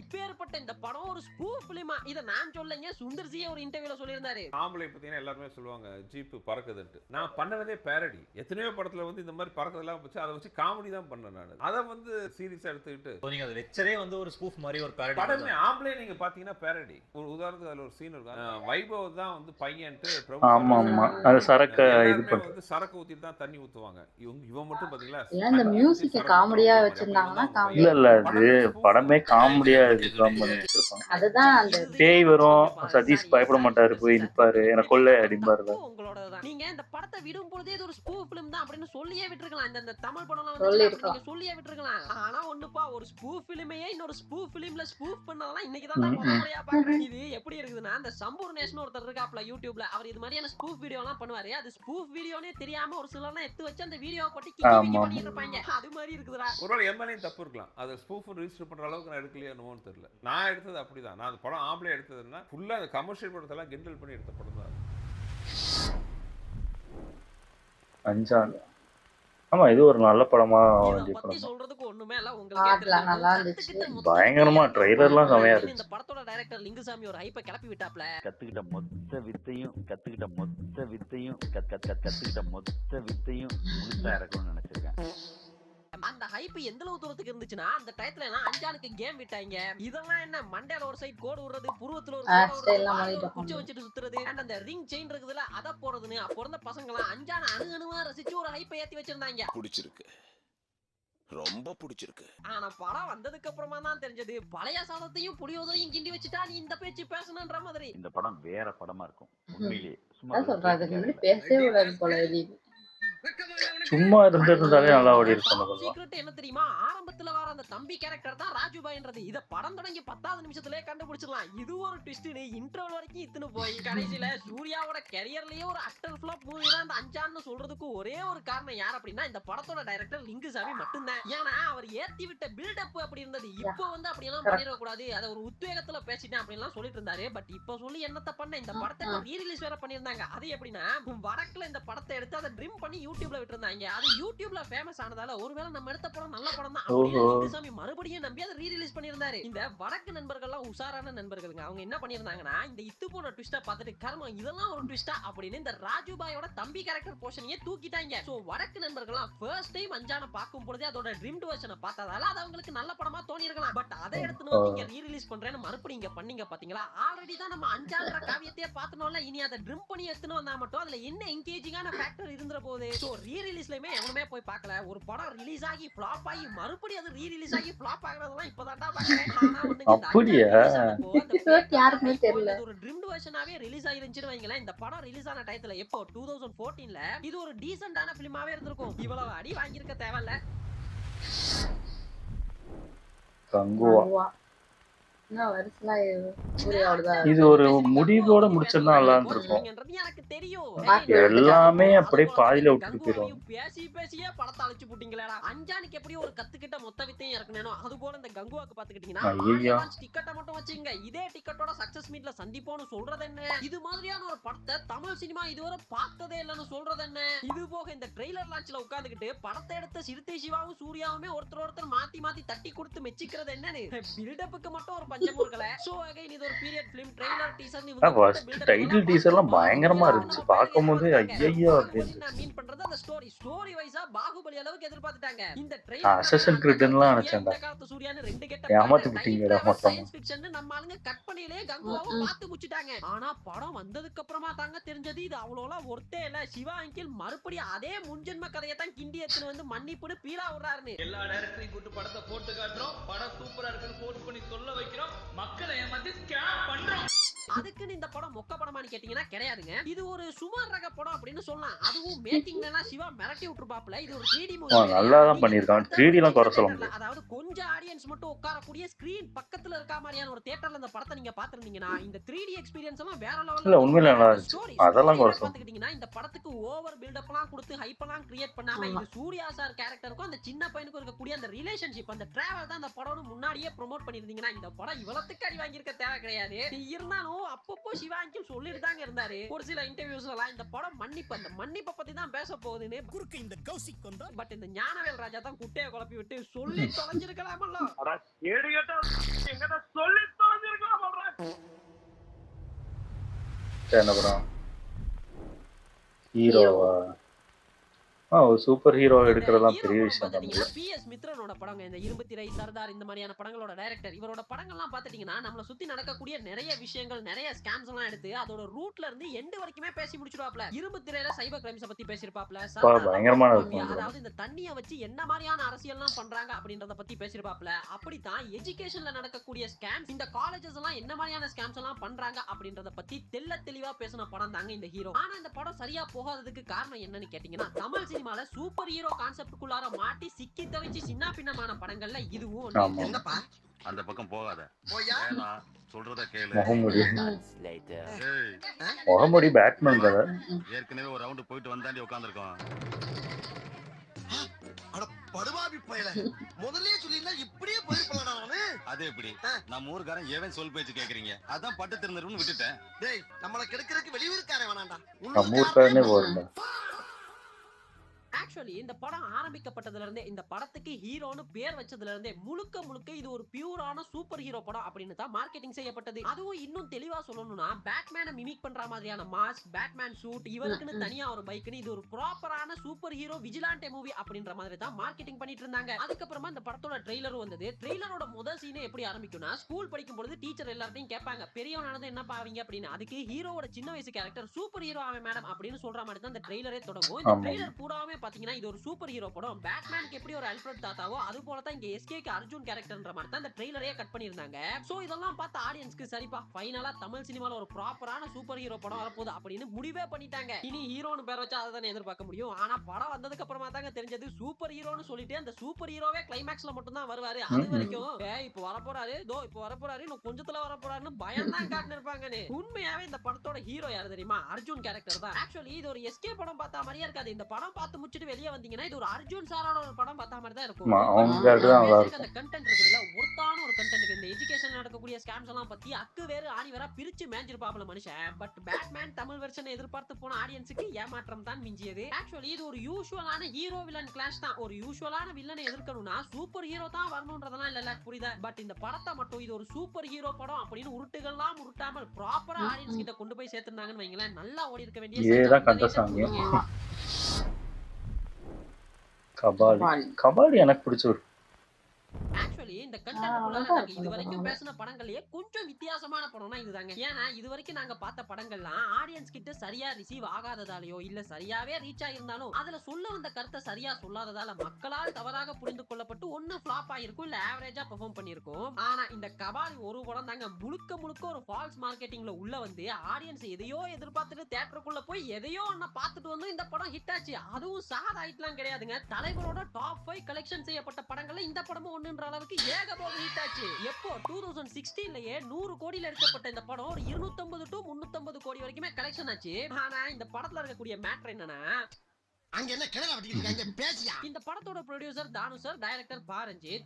இப்ப ஏற்பட்ட இந்த படம் ஒரு ஸ்பூஃப் ஸ்பூஃப் ஃபிலிமா இத நான் சொல்லங்க, சுந்தர்சியே ஒரு இன்டர்வியூல சொல்லியிருந்தாரு. ஆம்பளை பத்தினா எல்லாருமே சொல்லுவாங்க ஜீப் பறக்குதுன்ட்டு. நான் பண்ணதே பேரடி. எத்தனையோ படத்துல வந்து இந்த மாதிரி பறக்குதெல்லாம் வச்சு அதை வச்சு காமெடி தான் பண்ணேன் நான். அதை வந்து சீரியஸா எடுத்துக்கிட்டு நீங்க அது லெக்சரே வந்து ஒரு ஸ்பூஃப் மாதிரி ஒரு பேரடி படமே ஆம்பளை நீங்க பாத்தீங்கன்னா பேரடி. ஒரு உதாரணத்துக்கு அதுல ஒரு சீன் இருக்கும். வைபவ் தான் வந்து பையன்ட்டு ஆமா ஆமா அது சரக்கு இது எல்லாருமே வந்து சரக்கு ஊத்திட்டு தான் தண்ணி ஊத்துவாங்க. இவன் மட்டும் பாத்தீங்களா இந்த மியூசிக்க காமெடியா வச்சிருந்தாங்கன்னா இல்ல இல்ல அது படமே காமெடியா இதுதான் பண்ணி வச்சிருப்பாங்க. அதுதான் அந்த பேய் வரும், சதீஷ் பயப்பட மாட்டாரு, போய் நிப்பாரு, எனக்கு கொள்ளை அடிப்பாரு. உங்களோடதான். நீங்க இந்த படத்தை விடும் பொழுதே இது ஒரு ஸ்பூஃப் ஃபிலிம் தான் அப்படின்னு சொல்லியே விட்டுருக்கலாம். இந்த தமிழ் படம்லாம் வந்து நீங்க சொல்லியே விட்டுருக்கலாம். ஆனா ஒண்ணுப்பா, ஒரு ஸ்பூஃப் ஃபிலிமையே இன்னொரு ஸ்பூஃப் ஃபிலிம்ல ஸ்பூஃப் பண்ணதெல்லாம் இன்னைக்கு தான் நான் முறையா பாக்குறேன். இது எப்படி இருக்குதுன்னா, அந்த சம்பூர்ணேஷ்னு ஒருத்தர் இருக்காப்ல யூடியூப்ல, அவர் இது மாதிரியான ஸ்பூஃப் வீடியோ எல்லாம் பண்ணுவாரு. அது ஸ்பூஃப் வீடியோனே தெரியாம ஒரு சிலர்லாம் எடுத்து வச்சு அந்த வீடியோவை போட்டு கிக்கி பண்ணிட்டு இருப்பாங்க. அது மாதிரி இருக்குதுடா. ஒருவேளை எம்எல்ஏ தப்பு இருக்கலாம். அது ஸ்பூஃப் ரிஜிஸ்டர் பண்ற அளவுக்கு நான் எடுக்கலையா என்னமோன்னு தெரியல. நான் எடுத்தது அப்படிதான். நான் அந்த படம் ஆம்பளை எடுத்ததுன்னா ஃபுல்லா அந்த கமர்ஷியல் படத்தெல்லாம் கிண்டல் பண்ணி எடுத்த படம் தான். அஞ்சான். ஆமா இது ஒரு நல்ல படமா சொல்றதுக்கு ஒண்ணுமே இல்ல. உங்களுக்கு பயங்கரமா ட்ரைலர்லாம் செமையா இருக்கு. இந்த படத்தோட டைரக்டர் லிங்குசாமி ஒரு ஹைப்பை கிளப்பி விட்டாப்ல. கத்துக்கிட்ட மொத்த வித்தையும் முழுசா இறக்கணும்னு நினைச்சிருக்கேன். அந்த ஹைப் எந்த அளவு தூரத்துக்கு இருந்துச்சுன்னா, அந்த டயத்துல எல்லாம் அஞ்சானுக்கு கேம் விட்டாங்க. இதெல்லாம் என்ன, மண்டையில ஒரு சைடு கோடு விடுறது, புருவத்துல ஒரு குச்சி வச்சுட்டு சுத்துறது, அண்ட் அந்த ரிங் செயின் இருக்குதுல அத போறதுன்னு அப்ப இருந்த பசங்க எல்லாம் அஞ்சான அணுகணுமா ரசிச்சு ஒரு ஹைப்பை ஏத்தி வச்சிருந்தாங்க. பிடிச்சிருக்கு, ரொம்ப பிடிச்சிருக்கு. ஆனா படம் வந்ததுக்கு அப்புறமா தான் தெரிஞ்சது, பழைய சாதத்தையும் புளியோதரையும் கிண்டி வச்சுட்டா நீ இந்த பேச்சு பேசணும்ன்ற மாதிரி. இந்த படம் வேற படமா இருக்கும் உண்மையிலேயே. சொல்றாங்க பேசவே விடாது போல. சும்மா இருந்திருந்தாலே நல்லா ஓடி இருக்கும். சீக்ரெட் என்ன தெரியுமா, ஆரம்பத்துல வர அந்த தம்பி கேரக்டர் தான் ராஜுபாய்ன்றது. இத படம் தொடங்கி 10வது நிமிஷத்திலே கண்டுபிடிச்சிடலாம். இது ஒரு ட்விஸ்ட்னு இன்ட்ரோல் வரைக்கும் இத்துன்னு போய் கடைசியில சூர்யாவோட கரியர்லயே ஒரு அட்டர் ஃபிளாப் மூவி தான் இந்த அஞ்சான்னு சொல்றதுக்கு ஒரே ஒரு காரணம் யார் அப்படின்னா, இந்த படத்தோட டைரக்டர் லிங்குசாமி மட்டும்தான். ஏன்னா அவர் ஏத்தி விட்ட பில்டப் அப்படி இருந்தது. இப்போ வந்து அப்படி எல்லாம் பண்ணிட கூடாது, அத ஒரு உத்வேகத்துல பேசிட்டேன் அப்படின்லாம் சொல்லிட்டு இருந்தாரு. பட் இப்போ சொல்லி என்னத்த பண்ண, இந்த படத்தை ரீ ரிலீஸ் வேற பண்ணிருந்தாங்க. அது எப்படின்னா, வடக்குல இந்த படத்தை எடுத்து அதை ட்ரிம் பண்ணி யூடியூப்ல விட்டுருந்தாங்க. அது யூடியூப்ல ஃபேமஸ் ஆனதால ஒருவேளை நம்ம எடுத்த படம் நல்ல படம் தான் அப்படின்னு லிங்குசாமி மறுபடியும் நம்பி அதை ரீ ரிலீஸ் பண்ணியிருந்தாரு. இந்த வடக்கு நண்பர்கள்லாம் உஷாரான நண்பர்களுங்க. அவங்க என்ன பண்ணிருந்தாங்கன்னா, இந்த இத்து போன ட்விஸ்டா பார்த்துட்டு கர்மம் இதெல்லாம் ஒரு ட்விஸ்டா அப்படின்னு இந்த ராஜுபாயோட தம்பி கேரக்டர் போர்ஷனையே தூக்கிட்டாங்க. சோ வடக்கு நண்பர்கள்லாம் ஃபர்ஸ்ட் டைம் அஞ்சான பார்க்கும் பொழுதே அதோட ட்ரீம்ட் வெர்ஷனை பார்த்ததால அது அவங்களுக்கு நல்ல படமா தோணி இருக்கலாம். பட் அதை எடுத்துன்னு நீங்க ரீ ரிலீஸ் பண்றேன்னு மறுபடியும் இங்க பண்ணீங்க பாத்தீங்களா. ஆல்ரெடி தான் நம்ம அஞ்சான்ற காவியத்தையே பார்த்தனோம்ல, இனி அதை ட்ரிம் பண்ணி எடுத்துன்னு வந்தா மட்டும் அதுல என்ன என்கேஜிங்கான ஃபேக்டர் இருந்துற போகுது. சோ ரீ ரிலீஸ்லயுமே எவனுமே போய் பார்க்கல. ஒரு படம் ரிலீஸ் ஆகி ஃப்ளாப் ஆகி மறுபடியும் அது ரீ ரிலீஸ் ஆகி ஃப்ளாப் ஆகுறதெல்லாம் இப்போதான்டா பார்க்கறேன். ஆனா அப்படியே யாருக்குமே தெரியல. ஒரு ட்ரிம்ட் வெர்ஷனாவே ரிலீஸ் ஆயிருந்துச்சுன்னு வைங்களேன். இந்த படம் ரிலீஸ் ஆன டயத்துல எப்போ 2014ல இது ஒரு டீசன்ட்டான ஃபிலிமாவே இருந்திருக்கும். இவ்வளவு அடி வாங்கியிருக்க தேவையில்ல. கங்குவா இது ஒரு முடிவோட முடிச்சிருந்தா நல்லா இருக்கும். எல்லாமே அப்படியே பாதியில விட்டுட்டு போயிடும். பேசி பேசியே படத்தை அழைச்சு போட்டீங்களா. அஞ்சானுக்கு எப்படி ஒரு கத்துக்கிட்ட மொத்த வித்தையும் இறக்கணும், அது போல இந்த கங்குவாக்கு பாத்துக்கிட்டீங்கன்னா டிக்கெட்டை மட்டும் வச்சுங்க. இதே டிக்கெட்டோட சக்சஸ் மீட்ல சந்திப்போம்னு சொல்றது என்ன, இது மாதிரியான ஒரு படத்தை தமிழ் சினிமா இதுவரை பார்த்ததே இல்லைன்னு சொல்றது என்ன. இது போக இந்த ட்ரெய்லர் லான்ச்ல உட்கார்ந்துகிட்டு படத்தை எடுத்த சிறுத்தை சிவாவும் சூர்யாவுமே ஒருத்தர் மாத்தி மாத்தி தட்டி கொடுத்து மெச்சிக்கிறது என்னன்னு. பில்டப்புக்கு மட்டும் ஒரு டைட்டில் டீசர்லாம் பயங்கரமா இருந்துச்சு. பார்க்கும்போது ஐயையோ மீன் பண்றது அந்த ஸ்டோரி வைஸா பாகுபலி அளவுக்கு எதிர்பார்த்துட்டாங்க. இந்த அசசன் கிரீட்லாம் நினைச்சேன்டா. சூர்யான்னு ரெண்டு கெட்ட ஏமாத்தி விட்டீங்கடா மொத்தம். சயின்ஸ் ஃபிக்ஷன் நம்ம ஆளுங்க கட் பண்ணிலே கங்குவாவை பார்த்து முச்சிட்டாங்க. ஆனா படம் வந்ததுக்கு அப்புறமா தாங்க தெரிஞ்சது இது அவ்வளோலாம் ஒர்த்தே இல்ல. சிவா அங்கிள் மறுபடியும் அதே முன்ஜென்ம கதையை தான் கிண்டி எடுத்துன்னு வந்து மன்னிப்புன்னு பீலா விடுறாருன்னு. எல்லா டைரக்டரையும் கூட்டு படத்தை போட்டு காட்டுறோம், படம் சூப்பரா இருக்குன்னு போட் பண்ணி சொல்ல வைக்கிறோம், மக்களை ஏமாத்தி ஸ்கேம் பண்றோம். அதுக்குன்னு இந்த படம் மொக்க படமான்னு கேட்டீங்கன்னா கிடையாதுங்க. இது ஒரு சுமார் ரக படம் அப்படின்னு சொல்லலாம். அதுவும் மேக்கிங்ல சிவா மிரட்டி விட்டுருப்பாப்ல. இது ஒரு 3D மூவி, நல்லா தான் பண்ணிருக்கான். 3D எல்லாம் குறை சொல்ல முடியாது. அதாவது கொஞ்சம் ஆடியன்ஸ் மட்டும் உட்காரக்கூடிய ஸ்கிரீன் பக்கத்துல இருக்க மாதிரியான ஒரு தியேட்டர்ல இந்த படத்தை நீங்க பாத்துருந்தீங்கன்னா இந்த 3D எக்ஸ்பீரியன்ஸ் எல்லாம் வேற லெவல்ல இல்ல. உண்மையில நல்லா இருந்துச்சு. அதெல்லாம் குறை சொல்ல பாத்துக்கிட்டீங்கன்னா இந்த படத்துக்கு ஓவர் பில்டப் எல்லாம் கொடுத்து ஹைப் எல்லாம் கிரியேட் பண்ணாம இது சூர்யா சார் கேரக்டருக்கும் அந்த சின்ன பையனுக்கும் இருக்கக்கூடிய அந்த ரிலேஷன்ஷிப், அந்த டிராவல் தான் இந்த படம் முன்னாடியே ப்ரோமோட் பண்ணிருந்தீங்கன்னா இந்த படம் இவ்வளவுக்கு அடி வாங்கி இருக்க தேவை கிடையாது. இருந்தாலும் அப்பப்போ சிவா அங்கிள் சொல்லிட்டு தாங்க இருந்தாரு ஒரு சில இன்டர்வியூஸ்ல எல்லாம் இந்த படம் மன்னிப்பு, அந்த மன்னிப்பை பத்தி தான் பேச போகுதுன்னு. குறுக்கு இந்த கௌசிக் வந்தா பட் இந்த ஞானவேல் ராஜா தான் குட்டையை குழப்பி விட்டு சொல்லி தொலைஞ்சிருக்கலாமல்ல. சொல்லி தொலைஞ்சிருக்கலாம். என்ன படம்? ஹீரோவா? ஒரு சூப்பர் ஹீரோ எடுக்கிறதா பெரிய விஷயம் தான். PS மித்ரனோட படங்க இந்த 23 சர்தார் இந்த மாதிரியான படங்களோட டைரக்டர். இவரோட படங்கள்லாம் பாத்துட்டீங்கன்னா நம்மள சுத்தி நடக்கக்கூடிய நிறைய விஷயங்கள், நிறைய ஸ்கேம்ஸ் எல்லாம் எடுத்து அதோட ரூட்ல இருந்து எண்ட் வரைக்குமே பேசி முடிச்சிடுவாப்ல. 23ல சைபர் கிரைம்ஸ் பத்தி பேசிருப்பாப்ல. பயங்கரமான இருக்கும். அதாவது இந்த தண்ணிய வச்சு என்ன மாதிரியான அரசியல்லாம் பண்றாங்க அப்படின்றத பத்தி பேசிருப்பாப்ல. அப்படித்தான் எஜுகேஷன்ல நடக்கக்கூடிய ஸ்கேம்ஸ், இந்த காலேஜஸ் எல்லாம் என்ன மாதிரியான ஸ்கேம்ஸ் எல்லாம் பண்றாங்க அப்படின்றத பத்தி தெளிவா பேசின படம் தாங்க இந்த ஹீரோ. ஆனா இந்த படம் சரியா போகாததுக்கு காரணம் என்னன்னு கேட்டீங்கன்னா, தமிழ் சினிமால சூப்பர் ஹீரோ கான்செப்டுக்குள்ளார மாட்டி சிக்கி தவிச்சு சின்ன பின்னமான படங்கள்ல இதுவும் ஒண்ணு. என்னப்பா அந்த பக்கம் போகாத, போயா சொல்றத கேளு. முகமுடி பேட்மேன் கதை. ஏற்கனவே ஒரு ரவுண்ட் போயிட்டு வந்தாண்டி உட்கார்ந்திருக்கோம். அட படுபாவி பயல, முதல்லயே சொல்லிருந்தா இப்படியே போயிருப்பலடா நானு. அது எப்படி? நம்ம ஊர்காரன் ஏவன் சொல் பேச்சு கேக்குறீங்க, அதான் பட்டு திருந்தருன்னு விட்டுட்டேன். டேய், நம்மள கெடுக்கிறதுக்கு வெளியூர்காரன் வேணாம்டா. நம்ம ஊர்க்காரனே போறடா. ஆக்சுவலி இந்த படம் ஆரம்பிக்கப்பட்டதுல இருந்தே, இந்த படத்துக்கு ஹீரோன்னு பேர் வச்சதுல இருந்தே முழுக்க இது ஒரு பியூரான சூப்பர் ஹீரோ படம் அப்படின்னு தான் மார்க்கெட்டிங் செய்யப்பட்டது. அதுவும் இன்னும் தெளிவா சொல்லணும்னா, பேட்மேனை மிமிக் பண்ற மாதிரியான மாஸ்க், பேட்மேன் சூட், இவருக்குன்னு தனியா ஒரு பைக்னு இது ஒரு ப்ராப்பரான சூப்பர் ஹீரோ விஜிலாண்டே மூவி அப்படின்ற மாதிரி தான் மார்க்கெட்டிங் பண்ணிட்டு இருந்தாங்க. அதுக்கப்புறமா இந்த படத்தோட ட்ரெய்லரும் வந்தது. ட்ரெய்லரோட முதல் சீனே எப்படி ஆரம்பிக்கும்னா, ஸ்கூல் படிக்கும் பொழுது டீச்சர் எல்லார்ட்டையும் கேட்பாங்க, பெரியவனானது என்ன பாவீங்க அப்படின்னு. அதுக்கு ஹீரோவோட சின்ன வயசு கேரக்டர் சூப்பர் ஹீரோ ஆவே மேடம் அப்படின்னு சொல்ற மாதிரி தான் இந்த ட்ரெய்லரே தொடங்கும். இந்த ட்ரெய்லர் பூராவே பாத்தீங்கன்னா இது ஒரு சூப்பர் ஹீரோ படம். பேட்மேனுக்கு எப்படி ஒரு அல்ஃபிரட் தாத்தாவோ அது போல தான் இங்க எஸ்கேக்கு அர்ஜுன் கேரக்டர்ன்ற மாதிரி தான் இந்த ட்ரெய்லரே கட் பண்ணிருந்தாங்க. சோ இதெல்லாம் பார்த்த ஆடியன்ஸ்க்கு சரிப்பா ஃபைனலா தமிழ் சினிமால ஒரு ப்ராப்பரான சூப்பர் ஹீரோ படம் வரப்போகுது அப்படின்னு முடிவே பண்ணிட்டாங்க. இனி ஹீரோன்னு பேர் வச்சா அதை தானே எதிர்பார்க்க முடியும். ஆனா படம் வந்ததுக்கு அப்புறமா தாங்க தெரிஞ்சது சூப்பர் ஹீரோன்னு சொல்லிட்டு அந்த சூப்பர் ஹீரோவே கிளைமேக்ஸ்ல மட்டும் தான் வருவாரு. அது வரைக்கும் இப்ப வரப்போறாரு, இப்ப வரப்போறாரு, இன்னும் கொஞ்சத்துல வரப்போறாருன்னு பயம் தான் காட்டினு இருப்பாங்கன்னு. உண்மையாவே இந்த படத்தோட ஹீரோ யாரு தெரியுமா? அர்ஜுன் கேரக்டர் தான். ஆக்சுவலி இது ஒரு எஸ்கே படம் பார்த்தா மாதிரியே இருக்காது. இந்த படம் பார்த்து முடிச்சிட்டு வெளியே வந்தீங்கன்னா இது ஒரு அர்ஜுன் சாரோட ஒரு படம் பார்த்தா மாதிரி தான் இருக்கும். அந்த கண்டென்ட் இருக்குல்ல, ஒருத்தான ஒரு கண்டென்ட். இந்த எஜுகேஷன்ல நடக்கக்கூடிய ஸ்கேம்ஸ் எல்லாம் பத்தி அக்கு வேறு ஆணி வேற பிரிச்சு மேஞ்சிருப்பாப்ல மனுஷன். பட் பேட்மேன் தமிழ் வெர்ஷன் எதிர்பார்த்து போன ஆடியன்ஸுக்கு ஏமாற்றம் தான் மிஞ்சியது. ஆக்சுவலி இது ஒரு யூசுவலான ஹீரோ வில்லன் கிளாஷ் தான். ஒரு யூசுவலான வில்லனை எதிர்க்கணும்னா சூப்பர் ஹீரோ தான் வரணும்ன்றதெல்லாம் இல்ல, புரியுதா? பட் இந்த படத்தை மட்டும் இது ஒரு சூப்பர் ஹீரோ படம் அப்படின்னு உருட்டுகள்லாம் உருட்டாமல் ப்ராப்பரா ஆடியன்ஸ் கிட்ட கொண்டு போய் சேர்த்திருந்தாங்கன்னு வைங்களேன், நல்லா ஓடி இருக்க வேண்டிய கபாலி எனக்கு பிடிச்ச. ஆக்சுவலி இந்த கண்டென்ட் இது வரைக்கும் பேசின படங்கள்லயே கொஞ்சம் வித்தியாசமான படம்னா இதுதாங்க. ஏன்னா இது வரைக்கும் நாங்க பார்த்த படங்கள்லாம் ஆடியன்ஸ் கிட்ட சரியா ரிசீவ் ஆகாததாலயோ இல்ல சரியாவே ரீச் ஆயிருந்தாலும் அதுல சொல்ல வந்த கருத்தை சரியா சொல்லாததால மக்களால் தவறாக புரிந்து கொள்ளப்பட்டு ஒன்னு ஃபிளாப் ஆயிருக்கும் இல்ல ஆவரேஜா பெர்ஃபார்ம் பண்ணிருக்கும். ஆனா இந்த கபாலி ஒரு படம் தாங்க முழுக்க ஒரு ஃபால்ஸ் மார்க்கெட்டிங்ல உள்ள வந்து ஆடியன்ஸ் எதையோ எதிர்பார்த்துட்டு தியேட்டருக்குள்ள போய் எதையோ ஒன்ன பார்த்துட்டு வந்து இந்த படம் ஹிட் ஆச்சு. அதுவும் சாதா ஹிட்லாம் கிடையாதுங்க. தலைவரோட டாப் 5 கலெக்ஷன் செய்யப்பட்ட படங்கள்ல இந்த படமும் ஒண்ணுன்ற அளவுக்கு ஏகபோக ஹிட் ஆச்சு. எப்போ 2016லயே 100 கோடியில எடுக்கப்பட்ட இந்த படம் ஒரு 250 to 350 கோடி வரைக்குமே கலெக்ஷன் ஆச்சு. ஆனா இந்த படத்துல இருக்கக்கூடிய மேட்டர் என்னன்னா, அங்க என்ன கிணறு வட்டிக்கிறீங்க பேசியா? இந்த படத்தோட ப்ரொடியூசர் தானு சார், டைரக்டர் பாரஞ்சித்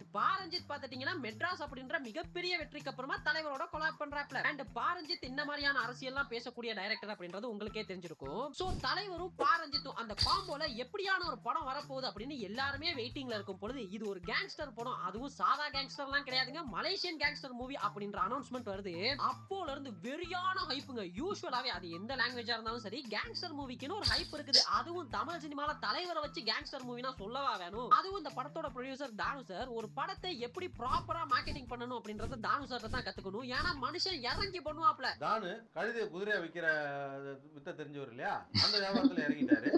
பாத்துட்டீங்கன்னா மெட்ராஸ் அப்படின்ற மிகப்பெரிய வெற்றிக்கு அப்புறமா தலைவரோட கொலாப் பண்றாப்ல. அண்ட் பாரஞ்சித் இந்த மாதிரியான அரசியல்லாம் பேசக்கூடிய டைரக்டர் அப்படின்றது உங்களுக்கே தெரிஞ்சிருக்கும். சோ தலைவரும் பாரஞ்சித்தும் அந்த காம்போல எப்படியான ஒரு படம் வரப்போகுது அப்படின்னு எல்லாருமே வெயிட்டிங்ல இருக்கும் பொழுது இது ஒரு கேங்ஸ்டர் படம், அதுவும் சாதா கேங்ஸ்டர்லாம் கிடையாதுங்க, மலேசியன் கேங்ஸ்டர் மூவி அப்படின்ற அனௌன்ஸ்மெண்ட் வருது. அப்போல இருந்து வெறியான ஹைப்புங்க. யூசுவலாவே அது எந்த லாங்குவேஜா இருந்தாலும் சரி கேங்ஸ்டர் மூவிக்குன்னு ஒரு ஹைப் இருக்குது. அதுவும் தமிழ் சினிமால தலைவரை வச்சு கேங்ஸ்டர் மூவினா சொல்லவா வேணும்? அதுவும் இந்த படத்தோட ப்ரொடியூசர் தானு சார் ஒரு படத்தை எப்படி ப்ராப்பரா மார்க்கெட்டிங் பண்ணணும் அப்படின்றத தானு சார் தான் கத்துக்கணும். ஏன்னா மனுஷன் இறங்கி பண்ணுவாப்ல. தானு கழுதை குதிரையா விக்கிற வித்த தெரிஞ்சவர் இல்லையா, அந்த வியாபாரத்துல இறங்கிட்டாரு.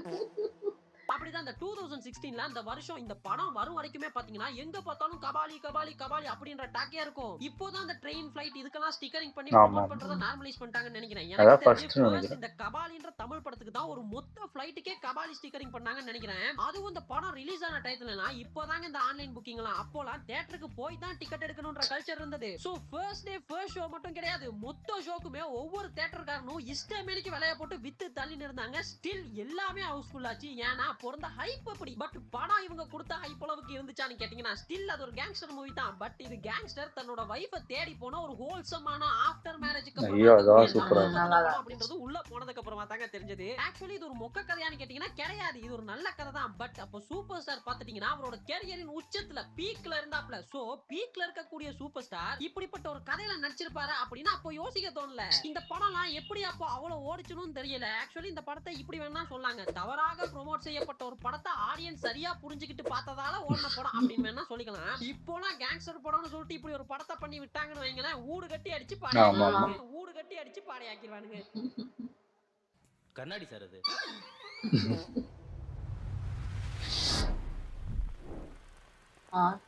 அப்படிதான் இந்த 2016ல அந்த வருஷம் இந்த படம் வரும் வரைக்குமே பாத்தீங்கன்னா எங்க பார்த்தாலும் கபாலி கபாலி கபாலி அப்படின்ற டாக்கே இருக்கும். இப்போதான் அந்த ட்ரெயின் ஃளைட் இதுக்கெல்லாம் ஸ்டிக்கரிங் பண்ணி ப்ரோமோட் பண்றத நார்மலைஸ் பண்ணிட்டாங்கன்னு நினைக்கிறேன். எனக்கு இந்த கபாலின்ற தமிழ் படத்துக்கு தான் ஒரு மொத்த ஃளைட்டுக்கே கபாலி ஸ்டிக்கரிங் பண்ணாங்கன்னு நினைக்கிறேன். அதுவும் இந்த படம் ரிலீஸ் ஆன டைம்லனா இப்போதாங்க இந்த ஆன்லைன் புக்கிங் எல்லாம், அப்போலாம் தியேட்டருக்கு போய் தான் டிக்கெட் எடுக்கணும்ன்ற கல்ச்சர் இருந்தது. So first day first show மட்டும் கிடையாது, மொத்த ஷோக்குமே ஒவ்வொரு தியேட்டர்காரனும் இஷ்டமேனிக்கு விலைய போட்டு வித்து தள்ளி இருந்தாங்க. ஸ்டில் எல்லாமே ஹவுஸ்ஃபுல் ஆச்சு. ஏன்னா இருந்த ஹைப் அப்படி. பட் படம் இவங்க கொடுத்த ஹைப் அளவுக்கு இருந்துச்சான்னு கேட்டீங்கன்னா ஸ்டில் அது ஒரு கேங்ஸ்டர் மூவி தான். பட் இது கேங்ஸ்டர் தன்னோட வைஃபை தேடி போன ஒரு ஹோல்சமான ஆஃப்டர் மேரேஜ்க்கு அப்படின்றது உள்ள போனதுக்கு அப்புறமா தாங்க தெரிஞ்சது. ஆக்சுவலி இது ஒரு மொக்க கதையான்னு கேட்டீங்கன்னா கிடையாது, இது ஒரு நல்ல கதை தான். பட் அப்போ சூப்பர் ஸ்டார் பாத்துட்டீங்கன்னா அவரோட கேரியரின் உச்சத்துல பீக்ல இருந்தாப்ல. சோ பீக்ல இருக்கக்கூடிய சூப்பர் ஸ்டார் இப்படிப்பட்ட ஒரு கதையில நடிச்சிருப்பாரு அப்படின்னு அப்போ யோசிக்க தோணல. இந்த படம்லாம் எப்படி அப்போ அவ்வளவு ஓடிச்சுன்னு தெரியல. ஆக்சுவலி இந்த படத்தை இப்படி வேணா சொல்லாங்க, தவறாக ப்ரோமோட் செய்யப்பட்ட ஒரு படத்தை ஆடியன்ஸ் சரியா புரிஞ்சுக்கிட்டு பார்த்ததால ஓடின படம் அப்படின்னு வேணா சொல்லிக்கலாம். இப்போலாம் கேங்ஸ்டர் படம்னு சொல்லிட்டு இப்படி ஒரு படத்தை பண்ணி விட்டாங்கன்னு வைங்களேன், ஊடு கட்டி அடிச்சு பாடையாக்கிடுவானுங்க. கண்ணாடி சார் அது.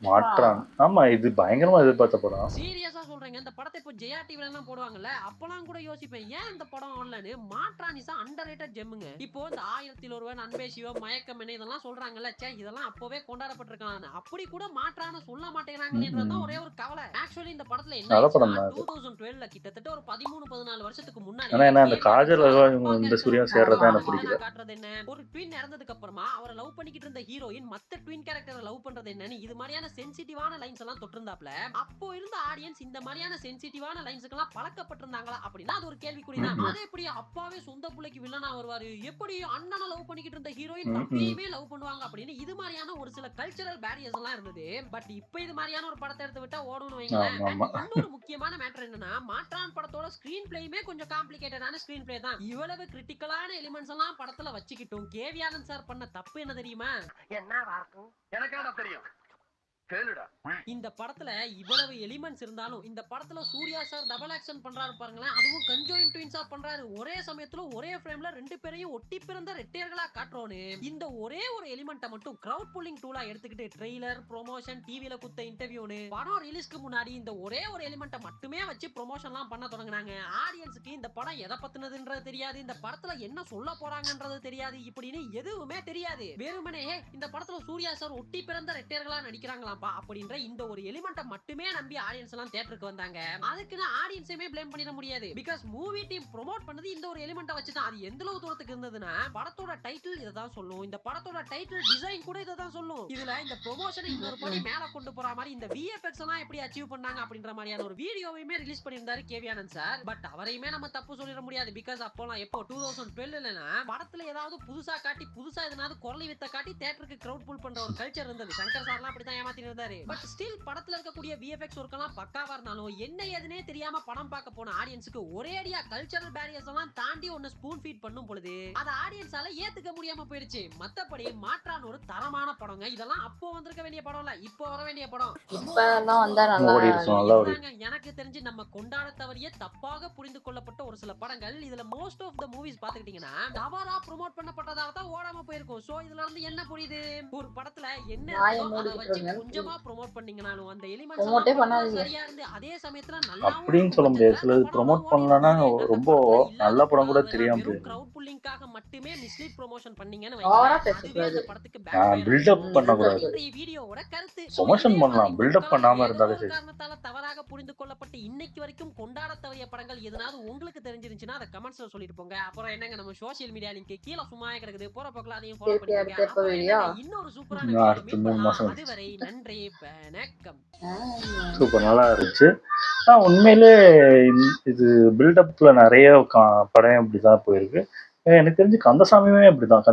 மாற்றான். ஆமா, இது பயங்கரமா எதிர்பார்த்த படம். சீரியஸா சொல்றேங்க, இந்த படத்தை இப்போ ஜெயா டிவில எல்லாம் போடுவாங்கல்ல, அப்பெல்லாம் கூட யோசிப்பேன் ஏன் இந்த படம் ஆன்லைன். Maattrraan is underrated ஜெம்முங்க. இப்போ இந்த 1001 அன்பே சிவம், மயக்கம் என்ன இதெல்லாம் சொல்றாங்கல்ல, சே இதெல்லாம் அப்பவே கொண்டாடப்பட்டிருக்காங்க. அப்படி கூட மாற்றான சொல்ல மாட்டேங்கிறாங்களேன்றதான் ஒரே ஒரு கவலை. ஆக்சுவலி இந்த படத்துல என்ன 2012ல கிட்டத்தட்ட ஒரு 13-14 வருஷத்துக்கு முன்னாடி அந்த காஜல் இந்த சூர்யா சேர்றதா எனக்கு பிடிக்கல. காட்டுறது என்ன, ஒரு ட்வின் இறந்ததுக்கு அப்புறமா அவரை லவ் பண்ணிக்கிட்டு இருந்த ஹீரோயின் மத்த ட்வின் கேரக்டரை லவ் பண்றது என்னன்னு இது மாதிரியான சென்சிட்டிவான லைன்ஸ் எல்லாம் தொட்டிருந்தாப்ல. அப்போ இருந்த ஆடியன்ஸ் இந்த மாதிரியான சென்சிட்டிவான லைன்ஸ்க்கு எல்லாம் பழக்கப்பட்டிருந்தாங்களா அப்படின்னா அது ஒரு கேள்விக்குறிதான். அது எப்படி அப்பாவே சொந்த பிள்ளைக்கு வில்லனா வருவாரு, எப்படி அண்ணனை லவ் பண்ணிக்கிட்டு இருந்த ஹீரோயின் தம்பியவே லவ் பண்ணுவாங்க அப்படின்னு இது மாதிரியான ஒரு சில கல்ச்சரல் பேரியர்ஸ் எல்லாம் இருந்தது. பட் இப்போ இது மாதிரியான ஒரு படத்தை எடுத்து விட்டா ஓடுன்னு வைங்களேன். இன்னொரு முக்கியமான மேட்டர் என்னன்னா, மாற்றான் படத்தோட ஸ்கிரீன் பிளேயுமே கொஞ்சம் காம்ப்ளிகேட்டடான ஸ்கிரீன் பிளே தான். இவ்வளவு கிரிட்டிக்கலான எலிமெண்ட்ஸ் எல்லாம் படத்துல வச்சுக்கிட்டும் கேவி ஆனந்த் சார் பண்ண தப்பு என்ன தெரியுமா? என்ன எனக்கு தெரியும். இந்த படத்துல இவ்வளவு எலிமெண்ட்ஸ் இருந்தாலும் இந்த படத்துல சூர்யா சார் டபுள் ஆக்ஷன் பண்றாரு பாருங்களேன், அதுவும் கன்ஜாயின்ட் ட்வின்ஸா பண்றாரு. ஒரே சமயத்துல ஒரே ஃப்ரேம்ல ரெண்டு பேரையும் ஒட்டி பிறந்த ரெட்டையர்களா காட்டுறோன்னு இந்த ஒரே ஒரு எலிமெண்ட்டை மட்டும் கிரவுட் புல்லிங் டூலா எடுத்துக்கிட்டு ட்ரெய்லர், ப்ரொமோஷன், டிவில குத்த இன்டர்வியூன்னு படம் ரிலீஸ்க்கு முன்னாடி இந்த ஒரே ஒரு எலிமெண்ட்டை மட்டுமே வச்சு ப்ரொமோஷன்லாம் பண்ண தொடங்கினாங்க. ஆடியன்ஸுக்கு இந்த படம் எதை பத்தினதுன்றது தெரியாது, இந்த படத்துல என்ன சொல்ல போறாங்கன்றது தெரியாது, இப்படின்னு எதுவுமே தெரியாது. வெறுமனே இந்த படத்துல சூர்யா சார் ஒட்டி பிறந்த ரெட்டையர்களா நடிக்கிறாங்களா அப்படின்ற இந்த ஒரு எலிமெண்ட்டை மட்டுமே நம்பி ஆடியன்ஸ் எல்லாம் தியேட்டருக்கு வந்தாங்க. அதுக்குன்னு ஆடியன்ஸையுமே ப்ளேம் பண்ணிட முடியாது. பிகாஸ் மூவி டீம் ப்ரோமோட் பண்ணது இந்த ஒரு எலிமெண்ட்டை வச்சு தான். அது எந்த அளவு தூரத்துக்கு இருந்ததுன்னா படத்தோட டைட்டில் இதை தான் சொல்லும், இந்த படத்தோட டைட்டில் டிசைன் கூட இதை தான் சொல்லும். இதுல இந்த ப்ரொமோஷனை இன்னொரு படி மேல கொண்டு போற மாதிரி இந்த விஎஃப்எக்ஸ் எல்லாம் எப்படி அச்சீவ் பண்ணாங்க அப்படின்ற மாதிரியான ஒரு வீடியோவையுமே ரிலீஸ் பண்ணியிருந்தாரு கேவி ஆனந்த் சார். பட் அவரையுமே நம்ம தப்பு சொல்லிட முடியாது. பிகாஸ் அப்போலாம் எப்போ 2012ல படத்துல ஏதாவது புதுசா காட்டி புதுசா எதனாவது குரலி வித்த காட்டி தியேட்டருக்கு கிரவுட் புல் பண்ற ஒரு கல்ச்சர் இருந்தது. சங்கர் சார்லாம் அப்படிதான் ஏமாத்தி இருந்தாரு. பட் ஸ்டில் படத்துல இருக்கக்கூடிய விஎஃப்எக்ஸ் ஒர்க் எல்லாம் பக்காவா இருந்தாலும் என்ன ஏதுனே தெரியாம படம் பார்க்க போன ஆடியன்ஸ்க்கு ஒரே அடியா கல்ச்சரல் பேரியர்ஸ் எல்லாம் தாண்டி ஒன்னு ஸ்பூன் ஃபீட் பண்ணும் பொழுது அது ஆடியன்ஸால ஏத்துக்க முடியாம போயிடுச்சு. மத்தபடி மாற்றான் ஒரு தரமான படங்க. இதெல்லாம் அப்போ வந்திருக்க வேண்டிய படம் இல்ல, இப்போ வர வேண்டிய படம். இப்பலாம் வந்தா நல்லா எனக்கு தெரிஞ்சு நம்ம கொண்டாட தவறிய தப்பாக புரிந்து கொள்ளப்பட்ட ஒரு சில படங்கள் இதுல மோஸ்ட் ஆஃப் த மூவிஸ் பாத்துக்கிட்டீங்கன்னா தவறா ப்ரோமோட் பண்ணப்பட்டதால தான் ஓடாம போயிருக்கும். சோ இதுல இருந்து என்ன புரியுது, ஒரு படத்துல என்ன அதை வச்சு கொஞ்சமா ப்ரோமோட் பண்ணீங்கனாலும் அந்த எலிமெண்ட்ஸ் சரியா இருந்து அதே சமயத்துல நல்லா அப்படின்னு சொல்ல முடியாது. சிலது ப்ரோமோட் பண்ணலனா ரொம்ப நல்ல படம் கூட தெரியாம போயிடும். கிரவுட் புல்லிங்காக மட்டுமே மிஸ்லீட் ப்ரோமோஷன் பண்ணீங்கன்னு வைங்க, படத்துக்கு பில்ட் அப் பண்ண கூடாது. வீடியோவோட கருத்து ப்ரோமோஷன் பண்ணலாம், பில்ட் அப் பண்ணாம இருந்தாலே சரி. காரணத்தால தவறாக புரிந்து கொள்ளப்பட்டு இன்னைக்கு வரைக்கும் கொண்டாட தவறிய படங்கள் எதனாவது உங்களுக்கு தெரிஞ்சிருந்துச்சுன்னா அதை கமெண்ட்ஸ்ல சொல்லிட்டு போங்க. அப்புறம் என்னங்க நம்ம சோஷியல் மீடியா லிங்க் கீழ சும்மாவே கிடக்குது, போற பக்கல அதையும் ஃபாலோ பண்ணிக்கோங்க. இன்னொரு சூப்பரான வீடியோ அதுவரை நன்றி, வணக்கம். சூப்பர், நல்லா இருந்துச்சு. உண்மையிலே இது பில்டப்ல நிறைய படம் இப்படிதான் போயிருக்கு. எனக்கு தெரிஞ்சு கந்தசாமியுமே அப்படிதான்.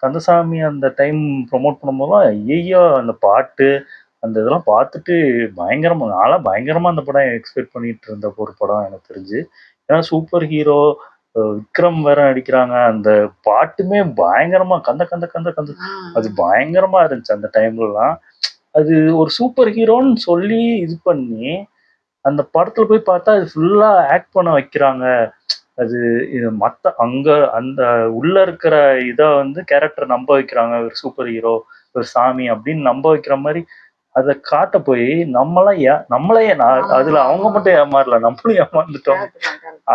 கந்தசாமி அந்த டைம் ப்ரொமோட் பண்ணும்போதுலாம் ஐயோ அந்த பாட்டு அந்த இதெல்லாம் பார்த்துட்டு பயங்கரமா அந்த படம் எக்ஸ்பெக்ட் பண்ணிட்டு இருந்த ஒரு படம் எனக்கு தெரிஞ்சு. ஏன்னா சூப்பர் ஹீரோ விக்ரம் வேற நடிக்கிறாங்க. அந்த பாட்டுமே பயங்கரமா கந்த அது பயங்கரமா இருந்துச்சு அந்த டைம்லலாம். அது ஒரு சூப்பர் ஹீரோன்னு சொல்லி இது பண்ணி அந்த படத்துல போய் பார்த்தா அது ஃபுல்லா ஆக்ட் பண்ண வைக்கிறாங்க. அது இது மற்ற அங்க அந்த உள்ள இருக்கிற இதை கேரக்டர் நம்ப வைக்கிறாங்க. ஒரு சூப்பர் ஹீரோ, ஒரு சாமி அப்படின்னு நம்ப வைக்கிற மாதிரி அதை காட்ட போய் நம்மளே அதுல அவங்க மட்டும் ஏமாறல, நம்மளும் ஏமாந்துட்டோம்.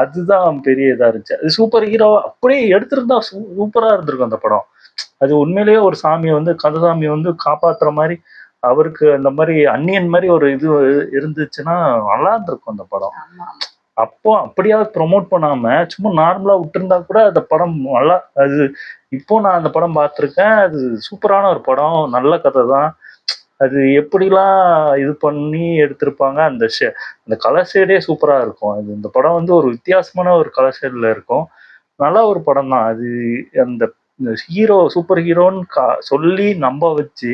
அதுதான் பெரிய இதா இருந்துச்சு. அது சூப்பர் ஹீரோ அப்படியே எடுத்திருந்தா சூப்பரா இருந்திருக்கும் அந்த படம். அது உண்மையிலேயே ஒரு சாமியை கந்தசாமியை காப்பாத்துற மாதிரி அவருக்கு அந்த மாதிரி அந்நியன் மாதிரி ஒரு இது இருந்துச்சுன்னா நல்லா இருந்திருக்கும் அந்த படம். அப்போ அப்படியாவது ப்ரொமோட் பண்ணாம சும்மா நார்மலா விட்டுருந்தா கூட அந்த படம் நல்லா அது இப்போ நான் அந்த படம் பார்த்துருக்கேன். அது சூப்பரான ஒரு படம். நல்ல கதை தான். அது எப்படிலாம் இது பண்ணி எடுத்திருப்பாங்க. அந்த கலர் ஷேடே சூப்பரா இருக்கும். இந்த படம் வந்து ஒரு வித்தியாசமான ஒரு கலர் ஷேட்ல இருக்கும். நல்ல ஒரு படம் தான். அது அந்த ஹீரோ சூப்பர் ஹீரோன்னு சொல்லி நம்ப வச்சு,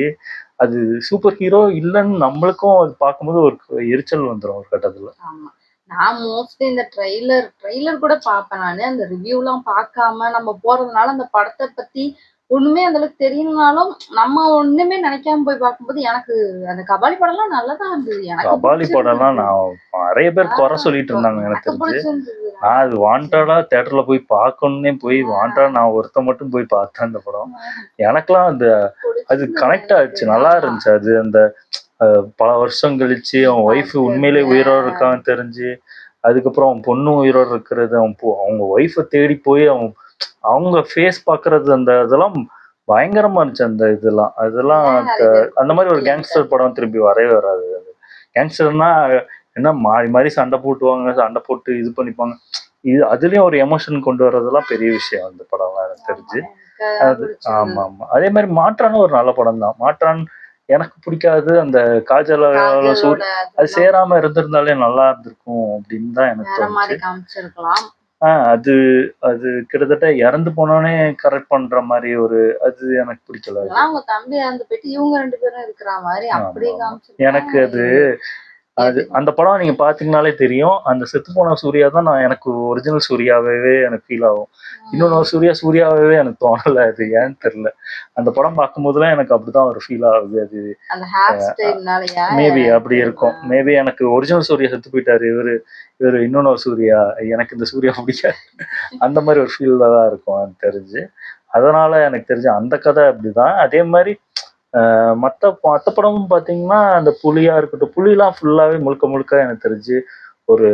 அது சூப்பர் ஹீரோ இல்லன்னு நம்மளுக்கும் அது பார்க்கும்போது ஒரு எரிச்சல் வந்துரும் ஒரு கட்டத்துல. ஆமா. நான் மோஸ்ட்லி இந்த ட்ரெய்லர் கூட பார்ப்பேன் நானு. அந்த ரிவ்யூலாம் பார்க்காம நம்ம போறதுனால அந்த படத்த பத்தி ஒண்ணுமே அந்த அளவுக்கு தெரியலனாலும், நம்ம ஒண்ணுமே நினைக்காம போய் பார்க்கும்போது எனக்கு அந்த கபாலி படம்லாம் நல்லாதான் இருந்தது. எனக்கு கபாலி படம்லாம் நான் நிறைய பேர் குறை சொல்லிட்டு இருந்தாங்க எனக்கு தெரிஞ்சு. பிடிச்சிருந்தது. நான் அது வாண்டடா தியேட்டர்ல போய் பார்க்கணுன்னே போய் வாண்டடா நான் ஒருத்த மட்டும் போய் பார்த்தேன் அந்த படம். எனக்கெல்லாம் அது கனெக்ட் ஆச்சு. நல்லா இருந்துச்சு. அது அந்த பல வருஷம் கழிச்சு அவன் ஒய்ஃப் உண்மையிலே உயிரோடு இருக்கான்னு தெரிஞ்சு, அதுக்கப்புறம் அவன் பொண்ணு உயிரோடு இருக்கிறது, அவங்க ஒய்ஃபை தேடி போய் அவங்க ஃபேஸ் பார்க்கறது, அதெல்லாம் பயங்கரமா இருந்துச்சு. அதெல்லாம் அந்த மாதிரி ஒரு கேங்ஸ்டர் படம் திருப்பி வரவே வராது. அது கேங்ஸ்டர்னா என்ன மாறி மாறி சண்டை போட்டுவாங்க, சண்டை போட்டு இது பண்ணிப்பாங்க. அதுலயும் ஒரு எமோஷன் கொண்டு வர்றதெல்லாம் பெரிய விஷயம் அந்த படம்லாம் எனக்கு தெரிஞ்சு. அது ஆமா ஆமா. அதே மாதிரி மாற்றான ஒரு நல்ல படம் தான். மாற்றான் எனக்கு பிடிக்காது. அந்த காஜல் அது சேராம இருந்திருந்தாலே நல்லா இருந்திருக்கும் அப்படின்னு தான் எனக்கு தோணுச்சு. அது அது கிட்டத்தட்ட இறந்து போனோடனே கரெக்ட் பண்ற மாதிரி அது எனக்கு பிடிக்கல. அவங்க தம்பி இறந்து போயிட்டு இவங்க 2 பேரும் இருக்கிற மாதிரி அப்படியே எனக்கு அது அந்த படம் நீங்க பாத்தீங்கன்னாலே தெரியும். அந்த செத்து போன சூர்யா தான் எனக்கு ஒரிஜினல் சூர்யாவே எனக்கு ஃபீல் ஆகும். இன்னொன்று சூர்யாவே எனக்கு தோணல. அது ஏன்னு தெரியல. அந்த படம் பார்க்கும்போதுலாம் எனக்கு அப்படிதான் ஒரு ஃபீல் ஆகுது. அது மேபி அப்படி இருக்கும். மேபி எனக்கு ஒரிஜினல் சூர்யா செத்து போயிட்டாரு, இவரு இன்னொன்று சூர்யா, எனக்கு இந்த சூர்யா பிடிக்காது, அந்த மாதிரி ஒரு ஃபீல்ல தான் இருக்கும் எனக்கு தெரிஞ்சு. அதனால எனக்கு தெரிஞ்சு அந்த கதை அப்படிதான். அதே மாதிரி மற்ற படமும் பார்த்தீங்கன்னா அந்த புலியா இருக்கட்டும், புலிலாம் ஃபுல்லாகவே முழுக்க எனக்கு தெரிஞ்சு ஒரு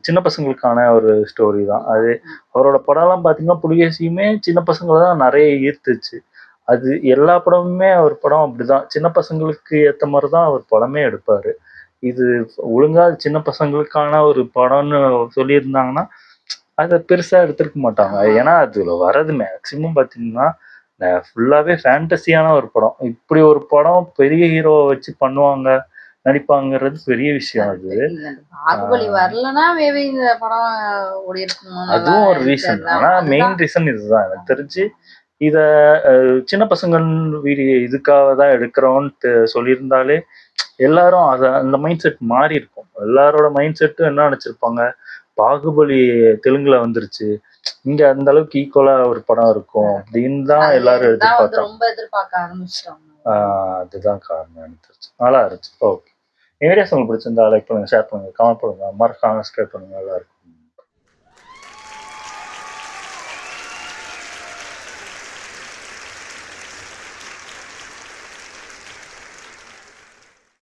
சின்ன பசங்களுக்கான ஒரு ஸ்டோரி தான். அது அவரோட படம்லாம் பார்த்தீங்கன்னா புலிகேசியுமே சின்ன பசங்களை தான் நிறைய ஈர்த்துச்சு. அது எல்லா படமுமே அவர் படம் அப்படிதான். சின்ன பசங்களுக்கு ஏற்ற மாதிரி தான் அவர் படமே எடுப்பார். இது ஒழுங்கா சின்ன பசங்களுக்கான ஒரு படம்னு சொல்லியிருந்தாங்கன்னா அதை பெருசாக எடுத்துருக்க மாட்டாங்க. ஏன்னா அதில் வர்றது மேக்சிமம் பார்த்தீங்கன்னா ஃபுல்லாகவே ஃபேண்டசியான ஒரு படம். இப்படி ஒரு படம் பெரிய ஹீரோவை வச்சு பண்ணுவாங்க, நடிப்பாங்கிறது பெரிய விஷயம். அதுவும் ஒரு ரீசன். ஆனா மெயின் ரீசன் இதுதான் எனக்கு தெரிஞ்சு. இத சின்ன பசங்க இதுக்காக தான் எடுக்கிறோன்ட்டு சொல்லியிருந்தாலே எல்லாரும் அந்த மைண்ட் செட் மாறி இருக்கும். எல்லாரோட மைண்ட் செட்டும் என்ன நினைச்சிருப்பாங்க, பாகுபலி தெலுங்குல வந்துருச்சு, இங்க அந்த அளவுக்கு ஈக்குவலா ஒரு படம் இருக்கும் அப்படின்னு தான் எல்லாரும் எதிர்பார்க்க ஆரம்பிச்சிட்டாங்க. அதுதான் காரணம் எனக்கு தெரிஞ்சு. நல்லா இருந்துச்சு. ஓகே, வீடியோஸ் உங்களுக்கு பிடிச்சிருந்தா லைக் பண்ணுங்க, ஷேர் பண்ணுங்க, கமெண்ட் பண்ணுங்க, மறக்காம சப்ஸ்கிரைப் பண்ணுங்க. நல்லா இருக்கும்.